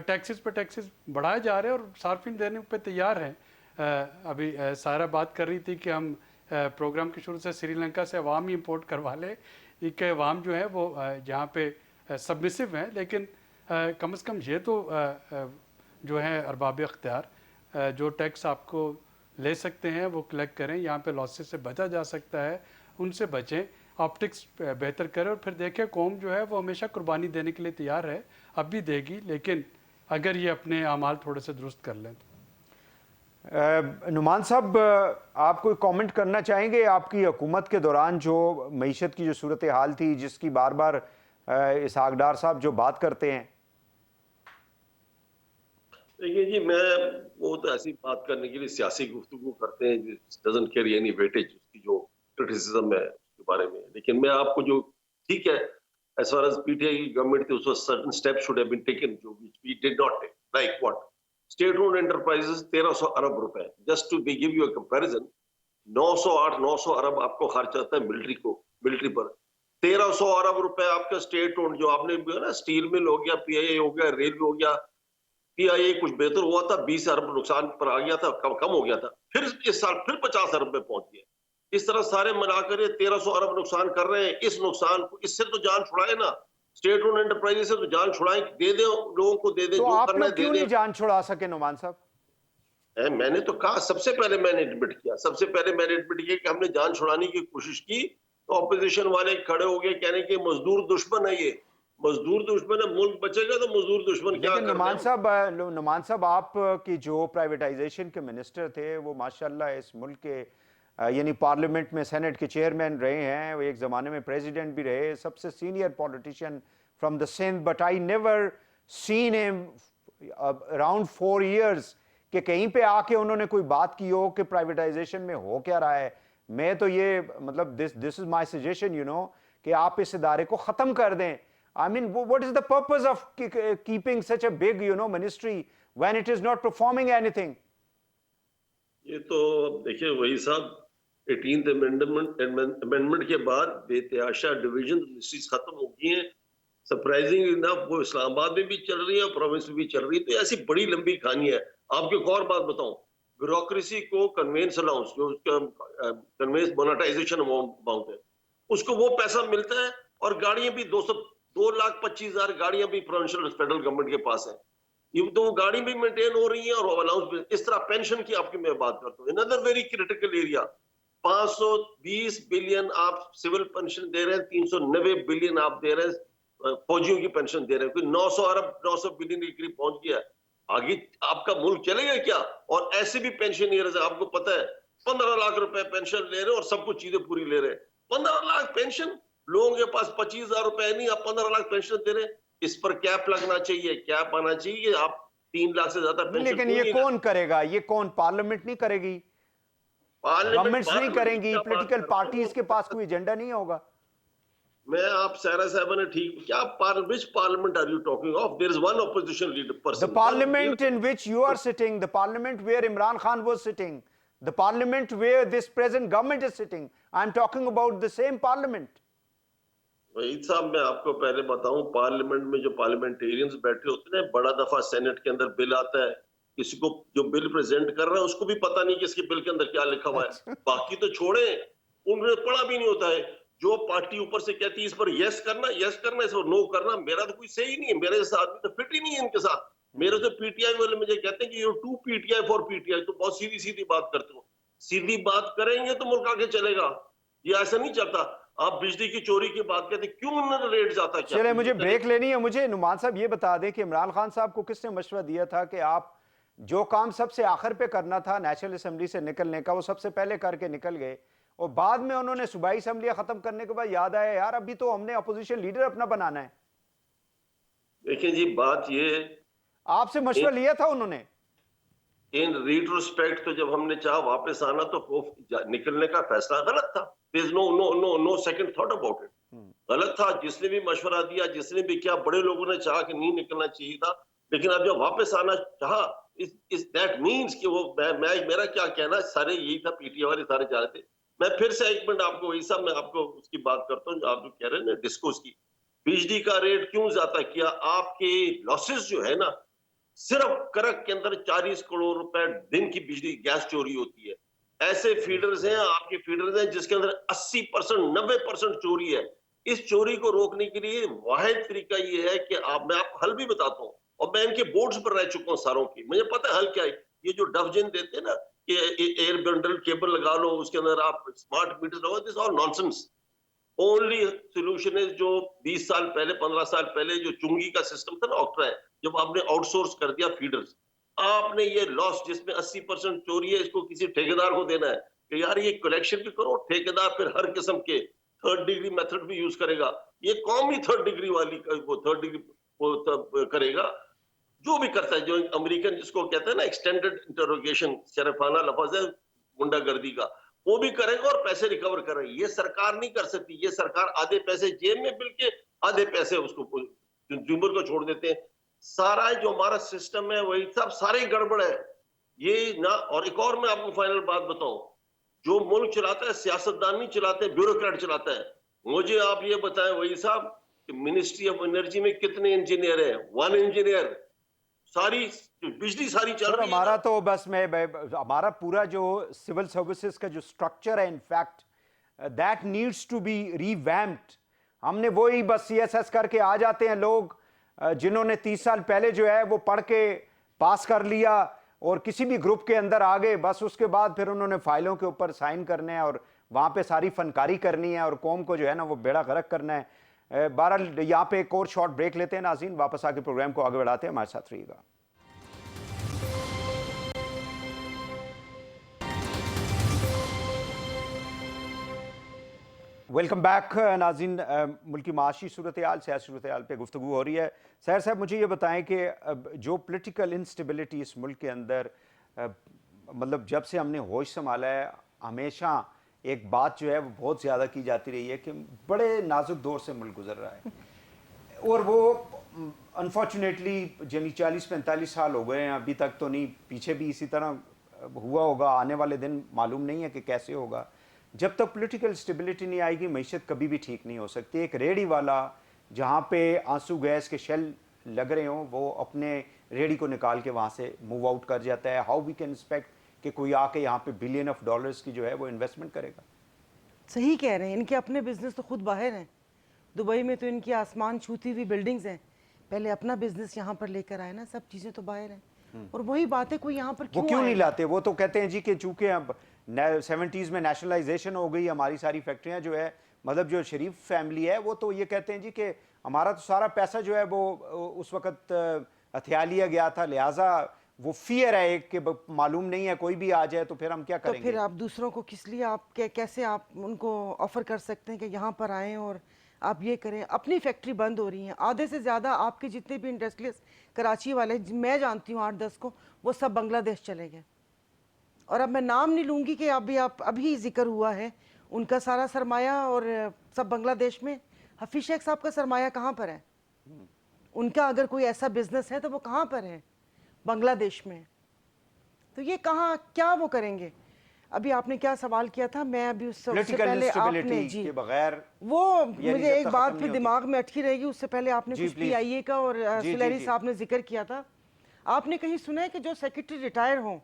टैक्सेस पे टैक्सेस बढ़ाए जा रहे हैं और सार्फिन देने पे तैयार हैं। अभी सारा बात कर रही थी कि हम प्रोग्राम के शुरू से श्रीलंका से अवाम ही इम्पोर्ट करवा लें। एक अवाम जो है वो जहाँ पे सबमिसिव हैं, लेकिन कम से कम ये तो जो है अरबाब अख्तियार जो टैक्स आपको ले सकते हैं वो कलेक्ट करें। यहाँ पे लॉसेस से बचा जा सकता है, उनसे बचें, ऑप्टिक्स बेहतर करें और फिर देखें कौम जो है वो हमेशा कुर्बानी देने के लिए तैयार है, अब भी देगी, लेकिन अगर ये अपने अमाल थोड़े से दुरुस्त कर लें। नुमान साहब, आप कोई कमेंट करना चाहेंगे? आपकी हुकूमत के दौरान जो मईशत की जो सूरत हाल थी, जिसकी बार बार इसहाक डार साहब जो बात करते हैं। देखिए जी, मैं वो तो ऐसी बात करने के लिए सियासी गुफ्तगू करते हैं, डजंट कैरी एनी वेटेज, उसकी जो क्रिटिसिज्म है उसके बारे में। लेकिन मैं आपको जो ठीक है, एज फार एज पीटीआई की गवर्नमेंट थी, उसमें certain steps should have been taken जो we did not take, like what state owned enterprises 1300 अरब रुपए, just to give you a comparison, 900 अरब आपको खर्च आता है मिलिट्री पर, 1300 अरब रुपए आपका स्टेट ओन्ड जो आपने ना स्टील मिल हो गया, पीआईए हो गया, रेलवे हो गया, पीआईए कुछ बेहतर हुआ था, 20 अरब नुकसान पर आ गया था, कम हो गया था, फिर इस साल फिर 50 अरब में पहुंच गया। इस तरह सारे मिलाकर 1300 अरब नुकसान कर रहे हैं। इस नुकसान को, इससे तो जान छुड़ाए ना, स्टेट ओन्ड एंटरप्राइजेस से तो जान छुड़ाए, दे दे लोगों को, दे दे, तो जो आप करना लोग है क्यों दे नहीं दे। जान छुड़ा सके नुमान साहब? मैंने तो कहा, सबसे पहले मैंने एडमिट किया कि हमने जान छुड़ाने की कोशिश की, तो ऑपोजिशन वाले खड़े हो गए कहने के मजदूर दुश्मन है, ये मजदूर दुश्मन है, मुल्क बचेगा तो मजदूर दुश्मन क्या लेकिन करते हैं। नुमान साहब आप की जो प्राइवेटाइजेशन के मिनिस्टर थे वो माशाल्लाह इस मुल्क के यानी पार्लियामेंट में सेनेट के चेयरमैन रहे हैं, वो एक ज़माने में प्रेसिडेंट भी रहे, सबसे senior politician from the Sindh, but I never seen him around 4 years कि कहीं पे आके उन्होंने कोई बात की हो कि प्राइवेटाइजेशन में हो क्या रहा है। मैं तो ये मतलब this is my suggestion, you know, कि आप इस इदारे को ख़त्म कर दें। I mean, what is the purpose of keeping such a big, you know, ministry when it is not performing anything? ये तो देखिए वही साहब, 18th अमेंडमेंट के बाद बेतहाशा डिवीजन मिनिस्ट्रीज खत्म हो गई हैं। सरप्राइजिंग इनफ वो इस्लामाबाद में भी चल रही है, प्रोविंस में भी चल रही है। तो ऐसी बड़ी लंबी कहानी है। आपको एक और बात बताऊं, ब्यूरोक्रेसी को कन्वेंस अलाउंस, जो कन्वेंस मोनेटाइजेशन अमाउंट है, उसको वो पैसा मिलता है, और गाड़ियां भी 2,25,000 गाड़ियां भी प्रोविंशियल फेडरल गवर्नमेंट के पास है। ये तो वो गाड़ी भी मेंटेन हो रही है और अलाउंस भी। इस तरह पेंशन की आपकी मैं बात करता हूँ, another very critical area, 520 billion आप सिविल पेंशन दे रहे हैं, 390 बिलियन आप दे रहे हैं फौजियों की पेंशन दे रहे हैं, कोई 900 बिलियन के करीब पहुंच गया। आगे आपका मुल्क चलेगा क्या? और ऐसे भी पेंशनर्स आपको पता है 15 लाख रुपए पेंशन ले रहे हैं और सब कुछ चीजें पूरी ले रहे हैं। 15 लाख पेंशन, लोगों के पास 25,000 रुपए नहीं, आप 15 लाख पेंशन दे रहे हैं। इस पर कैप लगना चाहिए, कैप आना चाहिए, आप 3 लाख से ज्यादा पेंशन लेकिन क्यों ये नहीं कौन करेगा? ये कौन? पार्लियामेंट नहीं करेगी, गवर्नमेंट्स नहीं पार्लियामेंट की करेंगी, क्या बात पॉलिटिकल कर रहे पार्टीज के पास कोई एजेंडा नहीं होगा। मैं आप सारा साहब ने ठीक क्या which parliament are you talking of? There is one opposition leader The person, parliament in which you are sitting, the parliament where Imran Khan was sitting, the parliament where this present government is sitting, I'm talking about the same parliament. Waheed साहब, मैं आपको पहले बताऊं, parliament में जो parliamentarians बैठे होते हैं, बड़ा दफा सेनेट के अंदर बिल आता है, किसी को जो बिल प्रेजेंट कर रहा है उसको भी पता नहीं कि इसके बिल के अंदर क्या लिखा हुआ है। बाकी तो छोड़े, उन्हें पढ़ा भी नहीं होता है। जो पार्टी ऊपर से कहती है इस पर यस करना, इस पर नो करना, मेरा तो कोई सही नहीं है, मेरे जैसा आदमी तो फिट ही नहीं है इनके साथ। मेरे तो पीटीआई वाले मुझे कहते हैं कि you to PTI for PTI, तो बहुत सीधी सीधी बात करते हो। सीधी बात करेंगे तो मुल्क आगे चलेगा, ये ऐसा नहीं चलता। आप बिजली की चोरी की बात कहते, क्यों उन्होंने रेट जाता? क्या चले, मुझे ब्रेक लेनी है। मुझे नुमान साहब ये बता दें कि इमरान खान साहब को किसने मशवरा दिया था कि आप जो काम सबसे आखिर पे करना था नेशनल असेंबली से निकलने का, वो सबसे पहले करके निकल गए, और बाद में उन्होंने सूबाई असेंबलियां खत्म करने के बाद याद आया यार अभी तो हमने अपोजिशन लीडर अपना बनाना है। देखिए जी, बात ये, आपसे मशवरा लिया था उन्होंने? इन रिट्रोस्पेक्ट तो जब हमने चाहा वापस आना तो वो निकलने का फैसला गलत था। There is no no no no second thought about it. गलत था, जिसने भी मशवरा दिया, जिसने भी किया, बड़े लोगों ने चाहा कि नहीं निकलना चाहिए था, लेकिन अब जब वापस आना चाहा, इस दैट मींस कि वो मेरा क्या कहना, सारे यही था, पीटीआई वाले सारे जा रहे थे। मैं फिर से एक मिनट आपको वही साहब, मैं आपको उसकी बात करता हूँ जो आप जो कह रहे हैं ना, डिस्कोस की। बिजली का रेट क्यों ज्यादा किया? आपके लॉसेस जो है ना, सिर्फ करक के अंदर 40 करोड़ रुपए दिन की बिजली गैस चोरी होती है। ऐसे फीडर्स हैं, आपके फीडर्स हैं जिसके अंदर 80% 90% चोरी है। इस चोरी को रोकने के लिए वाहिद तरीका ये है कि मैं आपको हल भी बताता हूँ, और मैं इनके बोर्ड्स पर रह चुका हूँ सारों की, मुझे पता है हल क्या है। ये जो डफजिन देते हैं ना कि एयर बंडल केबल लगा लो, उसके अंदर आप स्मार्ट मीटर लगाओ, this all nonsense. Only solution है जो 20 साल पहले, 15 साल पहले जो चुंगी का सिस्टम था ना, ऑक्ट्रा है, जब आपने आउटसोर्स कर दिया फीडर्स, आपने ये लॉस जिसमें 80% चोरी है, इसको किसी ठेकेदार को देना है कि यार ये कलेक्शन भी करो। ठेकेदार फिर हर किस्म के थर्ड डिग्री मेथड भी यूज करेगा। ये कौन भी थर्ड डिग्री वाली वो थर्ड डिग्री वो करेगा, जो भी करता है, जो अमेरिकन जिसको कहते हैं ना एक्सटेंडेड इंटरोगेशन, शरफाना लफ्ज है गुंडागर्दी का, वो भी करेगा और पैसे रिकवर करेगा। ये सरकार नहीं कर सकती। ये सरकार आधे पैसे जेब में बिल के, आधे पैसे उसको कंज्यूमर को छोड़ देते हैं। सारा जो हमारा सिस्टम है वही सब सारे गड़बड़ है ये ना। और एक और मैं आपको फाइनल बात बताऊं, जो मुल्क चलाता है सियासतदान नहीं चलाते, ब्यूरोक्रेट चलाता है। मुझे आप ये बताएं वही साहब कि मिनिस्ट्री ऑफ एनर्जी में कितने इंजीनियर हैं? 1 इंजीनियर, सारी बिजली सारी चल सर रही है हमारा ना। तो बस हमारा पूरा जो सिविल सर्विसेज का जो स्ट्रक्चर है, in fact that needs to be revamped. हमने वही बस सीएसएस करके आ जाते हैं लोग, जिन्होंने 30 साल पहले जो है वो पढ़ के पास कर लिया और किसी भी ग्रुप के अंदर आ गए, बस उसके बाद फिर उन्होंने फाइलों के ऊपर साइन करने हैं और वहाँ पे सारी फनकारी करनी है और कौम को जो है ना वो बेड़ा गर्क करना है। बहरहाल यहाँ पे एक और शॉर्ट ब्रेक लेते हैं नाज़रीन, वापस आके प्रोग्राम को आगे बढ़ाते हैं, हमारे साथ रहिएगा। वेलकम बैक नाज़रीन। मुल्की माशी सूरत हाल, सियासी सूरत हाल पर गुफ्तगू हो रही है। सैर साहब मुझे ये बताएं कि जो पोलिटिकल इंस्टेबिलिटी इस मुल्क के अंदर, मतलब जब से हमने होश संभाला है, हमेशा एक बात जो है वो बहुत ज़्यादा की जाती रही है कि बड़े नाजुक दौर से मुल्क गुजर रहा है, और वो अनफॉर्चुनेटली यानी 40-45 साल हो गए हैं, अभी तक तो नहीं, पीछे भी इसी तरह हुआ होगा, आने वाले दिन मालूम नहीं है कि कैसे होगा। जब तक पॉलिटिकल स्टेबिलिटी नहीं आएगी मईशत कभी भी ठीक नहीं हो सकती। एक रेडी वाला जहाँ पे आंसू गैस के शेल लग रहे हों, वो अपने रेडी को निकाल के वहाँ से मूव आउट कर जाता है। हाउ वी कैन एक्सपेक्ट कि कोई आके यहाँ पे बिलियन ऑफ डॉलर्स की जो है वो इन्वेस्टमेंट करेगा? सही कह रहे हैं, इनके अपने बिजनेस तो खुद बाहर हैं। दुबई में तो इनकी आसमान छूती हुई बिल्डिंग्स हैं, पहले अपना बिजनेस यहाँ पर लेकर आए ना, सब चीज़ें तो बाहर हैं। और वही बात है, कोई यहाँ पर वो क्यों नहीं लाते? वो तो कहते हैं जी कि चूंकि अब 70s में नेशनलाइजेशन हो गई, हमारी सारी फैक्ट्रियाँ जो है, मतलब जो शरीफ फैमिली है वो तो ये कहते हैं जी कि हमारा तो सारा पैसा जो है वो उस वक्त हथिया लिया गया था, लिहाजा वो फियर है एक कि मालूम नहीं है कोई भी आ जाए तो फिर हम क्या तो करेंगे। फिर आप दूसरों को किस लिए, आप कैसे आप उनको ऑफर कर सकते हैं कि यहाँ पर आएँ और आप ये करें। अपनी फैक्ट्री बंद हो रही हैं, आधे से ज़्यादा आपके जितने भी इंडस्ट्रियलिस्ट कराची वाले मैं जानती हूँ 8-10 को, वो सब बांग्लादेश चले गए। और अब मैं नाम नहीं लूँगी कि अभी जिक्र हुआ है, उनका सारा सरमाया और सब बांग्लादेश में। हफीज शेख साहब का सरमाया कहाँ पर है? उनका अगर कोई ऐसा बिजनेस है तो वो कहाँ पर है? बांग्लादेश में। तो ये कहाँ क्या वो करेंगे? अभी आपने क्या सवाल किया था, मैं अभी उससे पहले आपने जी के बगैर वो मुझे एक बात फिर दिमाग में अटकी रहेगी। उससे पहले आपने कुछ पीआईए का और सुलैरी साहब ने जिक्र किया था। आपने कहीं सुना है कि जो सेक्रेटरी रिटायर हों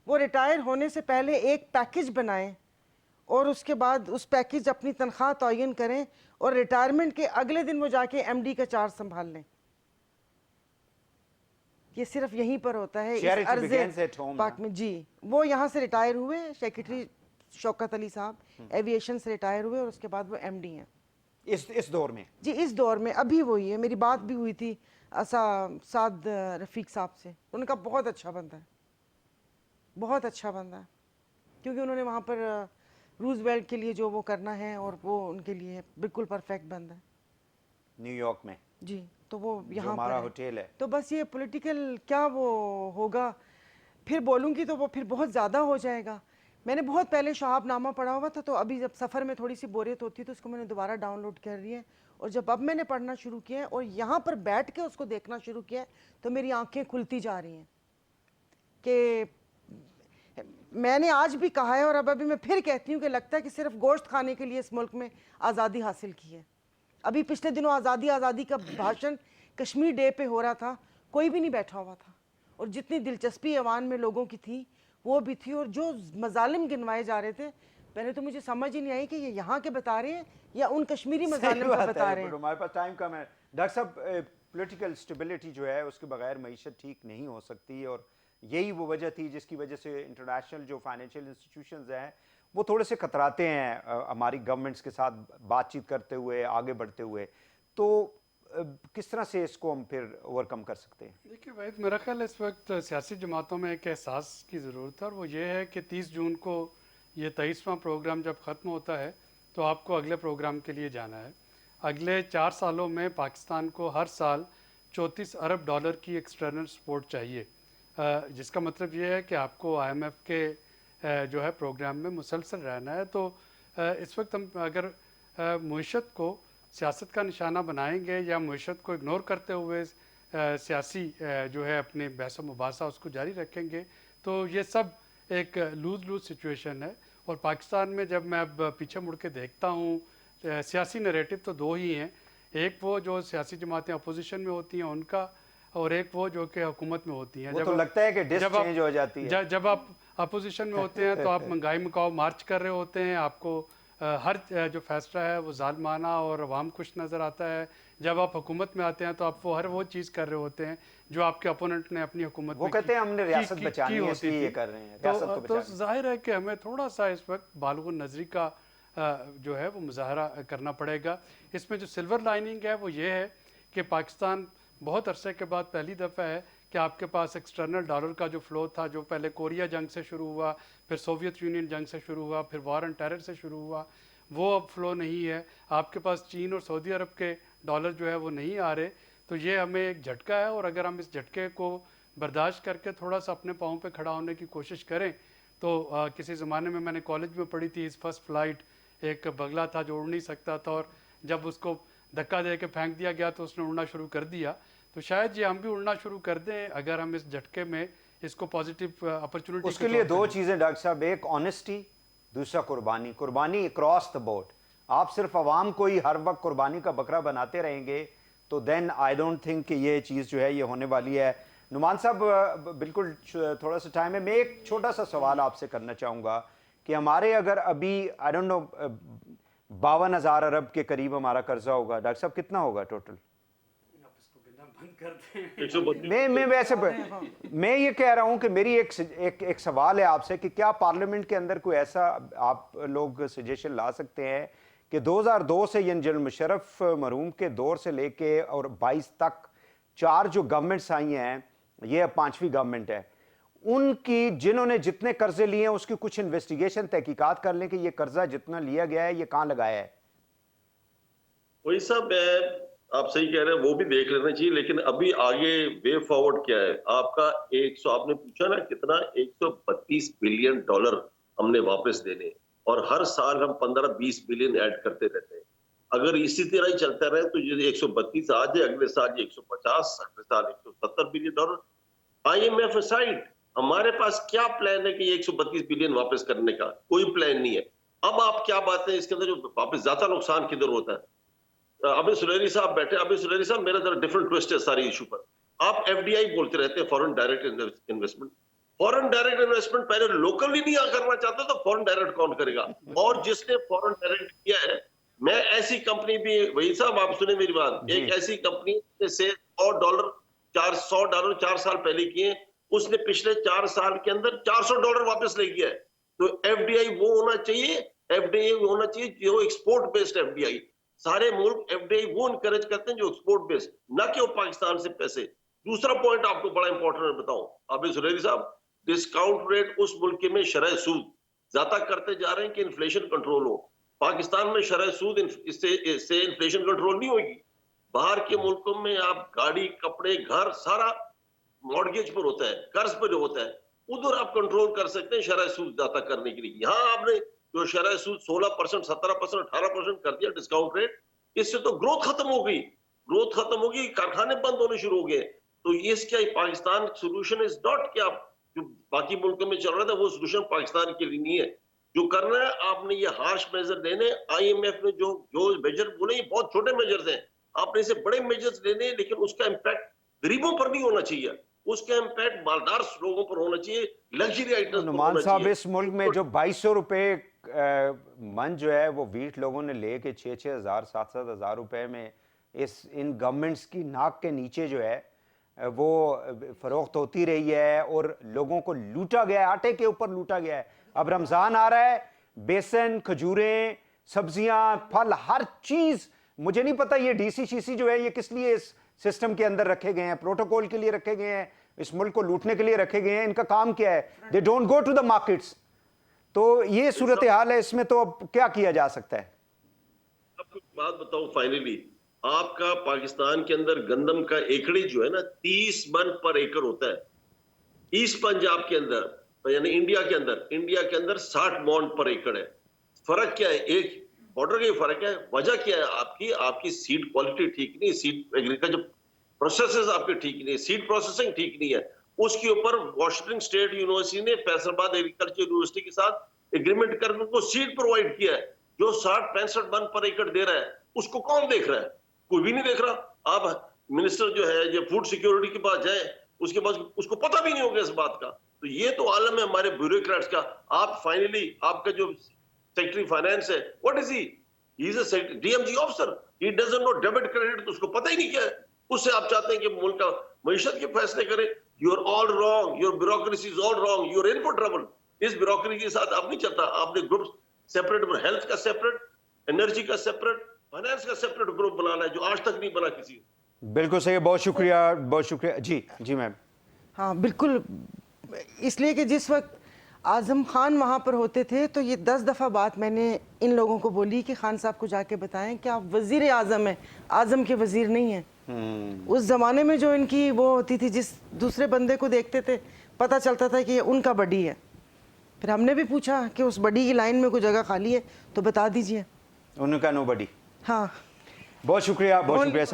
वो रिटायर होने से पहले एक पैकेज बनाएं और उसके बाद उस पैकेज अपनी तनख्वाह तयन करें और रिटायरमेंट के अगले दिन वो जाके एमडी का चार्ज संभाल लें? ये सिर्फ यहीं पर होता है इस अर्ज़े पाक में जी। वो यहाँ से रिटायर हुए सेक्रेटरी शौकत अली साहब, एविएशन से रिटायर हुए और उसके बाद वो एमडी हैं इस दौर में जी। इस दौर में अभी वही है। मेरी बात भी हुई थी साद रफ़ीक साहब से, उन्होंने कहा बहुत अच्छा बंदा है, बहुत अच्छा बंदा है, क्योंकि उन्होंने वहाँ पर रूजवेल्ट के लिए जो वो करना है और वो उनके लिए बिल्कुल परफेक्ट बंदा है न्यूयॉर्क में जी। तो वो यहाँ हमारा पर होटल है। तो बस ये पॉलिटिकल क्या वो होगा, फिर बोलूँगी तो वो फिर बहुत ज़्यादा हो जाएगा। मैंने बहुत पहले शहाबनामा पढ़ा हुआ था, तो अभी जब सफ़र में थोड़ी सी बोरियत होती है तो उसको मैंने दोबारा डाउनलोड कर लिया है। और जब अब मैंने पढ़ना शुरू किया है और यहाँ पर बैठ के उसको देखना शुरू किया है तो मेरी आंखें खुलती जा रही हैं कि मैंने आज भी कहा है और अब अभी मैं फिर कहती हूँ कि लगता है कि सिर्फ गोश्त खाने के लिए इस मुल्क में आज़ादी हासिल की है। अभी पिछले दिनों आज़ादी का भाषण कश्मीर डे पे हो रहा था, कोई भी नहीं बैठा हुआ था और जितनी दिलचस्पी ऐवान में लोगों की थी वो भी थी। और जो मजालिम गिनवाए जा रहे थे, पहले तो मुझे समझ ही नहीं आई कि ये यहाँ के बता रहे हैं या उन कश्मीरी मजालिम का बता रहे हैं। हमारे पास टाइम कम है डॉक्टर साहब। पॉलिटिकल स्टेबिलिटी जो है उसके बगैर मईशत ठीक नहीं हो सकती और यही वो वजह थी जिसकी वजह से इंटरनेशनल जो फाइनेंशियल इंस्टीट्यूशंस हैं वो थोड़े से कतराते हैं हमारी गवर्नमेंट्स के साथ बातचीत करते हुए, आगे बढ़ते हुए। तो किस तरह से इसको हम फिर ओवरकम कर सकते हैं? देखिए वैद, मेरा ख्याल इस वक्त सियासी जमातों में एक एहसास की ज़रूरत है और वो ये है कि 30 जून को ये 23वां प्रोग्राम जब ख़त्म होता है तो आपको अगले प्रोग्राम के लिए जाना है। अगले 4 सालों में पाकिस्तान को हर साल 34 अरब डॉलर की एक्सटर्नल सपोर्ट चाहिए, जिसका मतलब ये है कि आपको IMF के जो है प्रोग्राम में मुसलसल रहना है। तो इस वक्त हम अगर मुईशत को सियासत का निशाना बनाएंगे या मुईशत को इग्नोर करते हुए सियासी जो है अपने बहस मुबासा उसको जारी रखेंगे तो ये सब एक लूज़ लूज़ सिचुएशन है। और पाकिस्तान में जब मैं अब पीछे मुड़ के देखता हूँ सियासी नैरेटिव तो दो ही हैं, एक वो जो सियासी जमातें अपोजिशन में होती हैं उनका, और एक वो जो कि हुकूमत में होती हैं। जब तो लगता है कि डिस्क चेंज हो जाती है। जब आप अपोजिशन में होते हैं तो आप महंगाई मुकाओ मार्च कर रहे होते हैं, आपको हर जो फैसला है वो जालमाना और अवाम खुश नज़र आता है। जब आप हुकूमत में आते हैं तो आप वो हर वो चीज़ कर रहे होते हैं जो आपके अपोनेंट ने अपनी हुकूमत वो कहते हैं हमने रियासत बचानी है इसलिए ये कर रहे हैं। तो जाहिर है कि हमें थोड़ा सा इस वक्त बालगुन नजरी का जो है वो मुजाहरा करना पड़ेगा। इसमें जो सिल्वर लाइनिंग है वो ये है कि पाकिस्तान बहुत अरसे के बाद पहली दफ़ा है कि आपके पास एक्सटर्नल डॉलर का जो फ़्लो था, जो पहले कोरिया जंग से शुरू हुआ, फिर सोवियत यूनियन जंग से शुरू हुआ, फिर वार एंड टेरर से शुरू हुआ, वो अब फ़्लो नहीं है। आपके पास चीन और सऊदी अरब के डॉलर जो है वो नहीं आ रहे। तो ये हमें एक झटका है और अगर हम इस झटके को बर्दाश्त करके थोड़ा सा अपने पाँव पे खड़ा होने की कोशिश करें तो किसी ज़माने में मैंने कॉलेज में पढ़ी थी, इस फर्स्ट फ्लाइट एक बगला था जो उड़ नहीं सकता था और जब उसको धक्का दे के फेंक दिया गया तो उसने उड़ना शुरू कर दिया। तो शायद ये हम भी उड़ना शुरू कर दें अगर हम इस झटके में इसको पॉजिटिव अपॉर्चुनिटी। उसके लिए दो चीज़ें डॉक्टर साहब, एक ऑनेस्टी, दूसरा कुर्बानी। कुर्बानी अक्रॉस द बोर्ड। आप सिर्फ आवाम को ही हर वक्त कुर्बानी का बकरा बनाते रहेंगे तो देन आई डोंट थिंक कि ये चीज़ जो है ये होने वाली है। नुमान साहब बिल्कुल थोड़ा सा टाइम है, मैं एक छोटा सा सवाल आपसे करना चाहूँगा कि हमारे अगर अभी आई डोंट नो 52,000 अरब के करीब हमारा कर्जा होगा, डॉक्टर साहब कितना होगा टोटल? मैं वैसे मैं ये कह रहा हूं कि मेरी एक सवाल है आपसे कि क्या पार्लियामेंट के अंदर कोई ऐसा आप लोग सजेशन ला सकते हैं कि 2002 से यानी जनरल मुशर्रफ मरहूम के दौर से लेके और 22 तक 4 जो गवर्नमेंट्स आई हैं, ये अब 5वीं गवर्नमेंट है, उनकी जिन्होंने जितने कर्जे लिए हैं उसकी कुछ इन्वेस्टिगेशन तहकीकात कर लें कि ये कर्जा जितना लिया गया है ये कहाँ लगाया है। वही साहब, मैं आप सही कह रहे हैं, वो भी देख लेना चाहिए, लेकिन अभी आगे वे फॉरवर्ड क्या है आपका? आपने पूछा ना कितना, 132 बिलियन डॉलर हमने वापस देने, और हर साल हम 15-20 बिलियन ऐड करते रहते हैं। अगर इसी तरह ही चलता रहे तो ये 132 आज है, अगले साल ये 150, अगले साल 170 बिलियन डॉलर। IMF साइड, हमारे पास क्या प्लान है कि ये 132 बिलियन वापस करने का? कोई प्लान नहीं है। अब आप क्या बात है इसके अंदर, जो वापस ज्यादा नुकसान किधर होता है? अभी सुलेरी साहब बैठे, अभी सुलेरी साहब मेरा जरा डिफरेंट ट्विस्ट है सारी इशू पर। आप FDI बोलते रहते हैं, foreign direct investment. Foreign direct investment पहले लोकली नहीं करना चाहते तो फॉरेन डायरेक्ट कौन करेगा? और जिसने फॉरेन डायरेक्ट किया है, मैं ऐसी कंपनी भी, वही साहब आप सुने मेरी बात, एक ऐसी कंपनी से $100 4 साल पहले किए, उसने पिछले 4 साल के अंदर $400 वापस ले गया है। तो FDI वो होना चाहिए, FDI वो होना चाहिए जो एक्सपोर्ट बेस्ड FDI। सारे मुल्क FDI वो इनकरेज करते हैं जो एक्सपोर्ट बेस्ड, ना कि वो पाकिस्तान से पैसे। दूसरा पॉइंट आपको बड़ा इंपॉर्टेंट बताऊं, अभी सुरेरी साहब, डिस्काउंट रेट उस मुल्क में शरह सूद ज्यादा करते जा रहे हैं कि इन्फ्लेशन कंट्रोल हो। पाकिस्तान में शरह सूद इससे इन्फ्लेशन कंट्रोल नहीं होगी। बाहर के मुल्कों में आप गाड़ी, कपड़े, घर सारा मॉर्गेज पर होता है, कर्ज पर होता है, उधर आप कंट्रोल कर सकते हैं शरह सूद ज्यादा करने के लिए। यहाँ आपने जो शरह सूद 16%, 17%, 18% कर दिया डिस्काउंट रेट, इससे तो ग्रोथ खत्म हो गई, ग्रोथ खत्म हो गई, कारखाने बंद होने शुरू हो गए। तो ये क्या पाकिस्तान सोल्यूशन इज नॉट, क्या जो बाकी मुल्कों में चल रहा था वो सोल्यूशन पाकिस्तान के लिए नहीं है। जो करना है आपने ये हार्श मेजर लेने। IMF ने जो जो मेजर बोले ये बहुत छोटे मेजर्स हैं, आपने इसे बड़े मेजर्स लेने, लेकिन उसका इम्पैक्ट गरीबों पर नहीं होना चाहिए, उसका इम्पैक्ट मालदार लोगों पर होना चाहिए, लग्जरी आइटम्स पर नुमान होना साहब, चाहिए। इस मुल्क में जो 2200 रुपए मन जो है वो वीट लोगों ने लेके 6-6 हज़ार 7-7 हज़ार रुपए में इन गवर्नमेंट्स की नाक के नीचे जो है वो फरोख्त होती रही है और लोगों को लूटा गया है, आटे के ऊपर लूटा गया है। अब रमज़ान आ रहा है, बेसन, खजूरें, सब्जियां, फल, हर चीज़, मुझे नहीं पता ये DC जो है ये किस लिए इस सिस्टम के अंदर रखे गए हैं, प्रोटोकॉल के लिए रखे गए हैं, इस मुल्क को लूटने के लिए रखे गए हैं। इनका काम क्या है? They don't go to the markets. तो ये सूरत हाल है, इसमें तो अब क्या किया जा सकता है? आपको बात बताऊं, फाइनली आपका पाकिस्तान के अंदर गंदम का एकड़ी जो है ना 30 मन पर एकड़ होता है। ईस्ट पंजाब के अंदर यानी इंडिया के अंदर 60 मन पर एकड़ है। फर्क क्या है? एक बॉर्डर का फर्क है। वजह क्या है? आपकी सीड क्वालिटी ठीक नहीं, सीड एग्रीकल्चर प्रोसेसेस आपके ठीक नहीं, सीड प्रोसेसिंग ठीक नहीं है। उसके ऊपर वॉशिंगटन स्टेट यूनिवर्सिटी ने फैसलाबाद एग्रीकल्चर यूनिवर्सिटी के साथ एग्रीमेंट करके उनको सीड प्रोवाइड किया है, जो 60-65 मन पर एकड़ दे रहा है। उसको कौन देख रहा है? कोई भी नहीं देख रहा। आप मिनिस्टर जो है जो फूड सिक्योरिटी के पास जाए, उसके पास उसको पता भी नहीं होगा इस बात का। तो ये तो आलम है हमारे ब्यूरोक्रेट्स का। आप फाइनली आपका जो सेक्रेटरी फाइनेंस है, what is he is a DMG officer, he doesn't know debit credit, तो उसको पता ही नहीं क्या है। उससे आप चाहते हैं कि मुल्क का मईशत के फैसले करे। You are all wrong, your bureaucracy is all wrong, you are in for trouble. इस ब्यूरोक्रेसी के साथ आप नहीं चलता। आपने ग्रुप सेपरेट, हेल्थ का सेपरेट, एनर्जी का सेपरेट, फाइनेंस का सेपरेट ग्रुप बनाना है, जो आज तक नहीं बना किसी। बिल्कुल सही, बहुत शुक्रिया, बहुत शुक्रिया। जी जी मैम। हाँ बिल्कुल, इसलिए कि जिस वक्त आज़म खान वहाँ पर होते थे तो ये 10 दफ़ा बात मैंने इन लोगों को बोली कि खान साहब को जाके बताएं कि आप वज़ीर आज़म हैं, आज़म के वज़ीर नहीं हैं। उस ज़माने में जो इनकी वो होती थी, जिस दूसरे बंदे को देखते थे पता चलता था कि ये उनका बडी है। फिर हमने भी पूछा कि उस बडी की लाइन में कोई जगह खाली है तो बता दीजिए, उनका नो बडी। हाँ बहुत शुक्रिया, बहुत शुक्रिया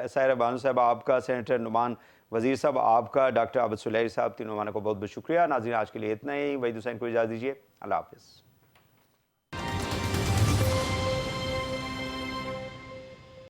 सायरा बानो साहब आपका, सेनेटर नुमान वज़ीर साहब आपका, डॉक्टर आबिद सुलेही साहब, तीनों माना को बहुत बहुत शुक्रिया। नाज़रीन, आज के लिए इतना ही। वहीद हुसैन को इजाज़त दीजिए। अल्लाह हाफ़िज़।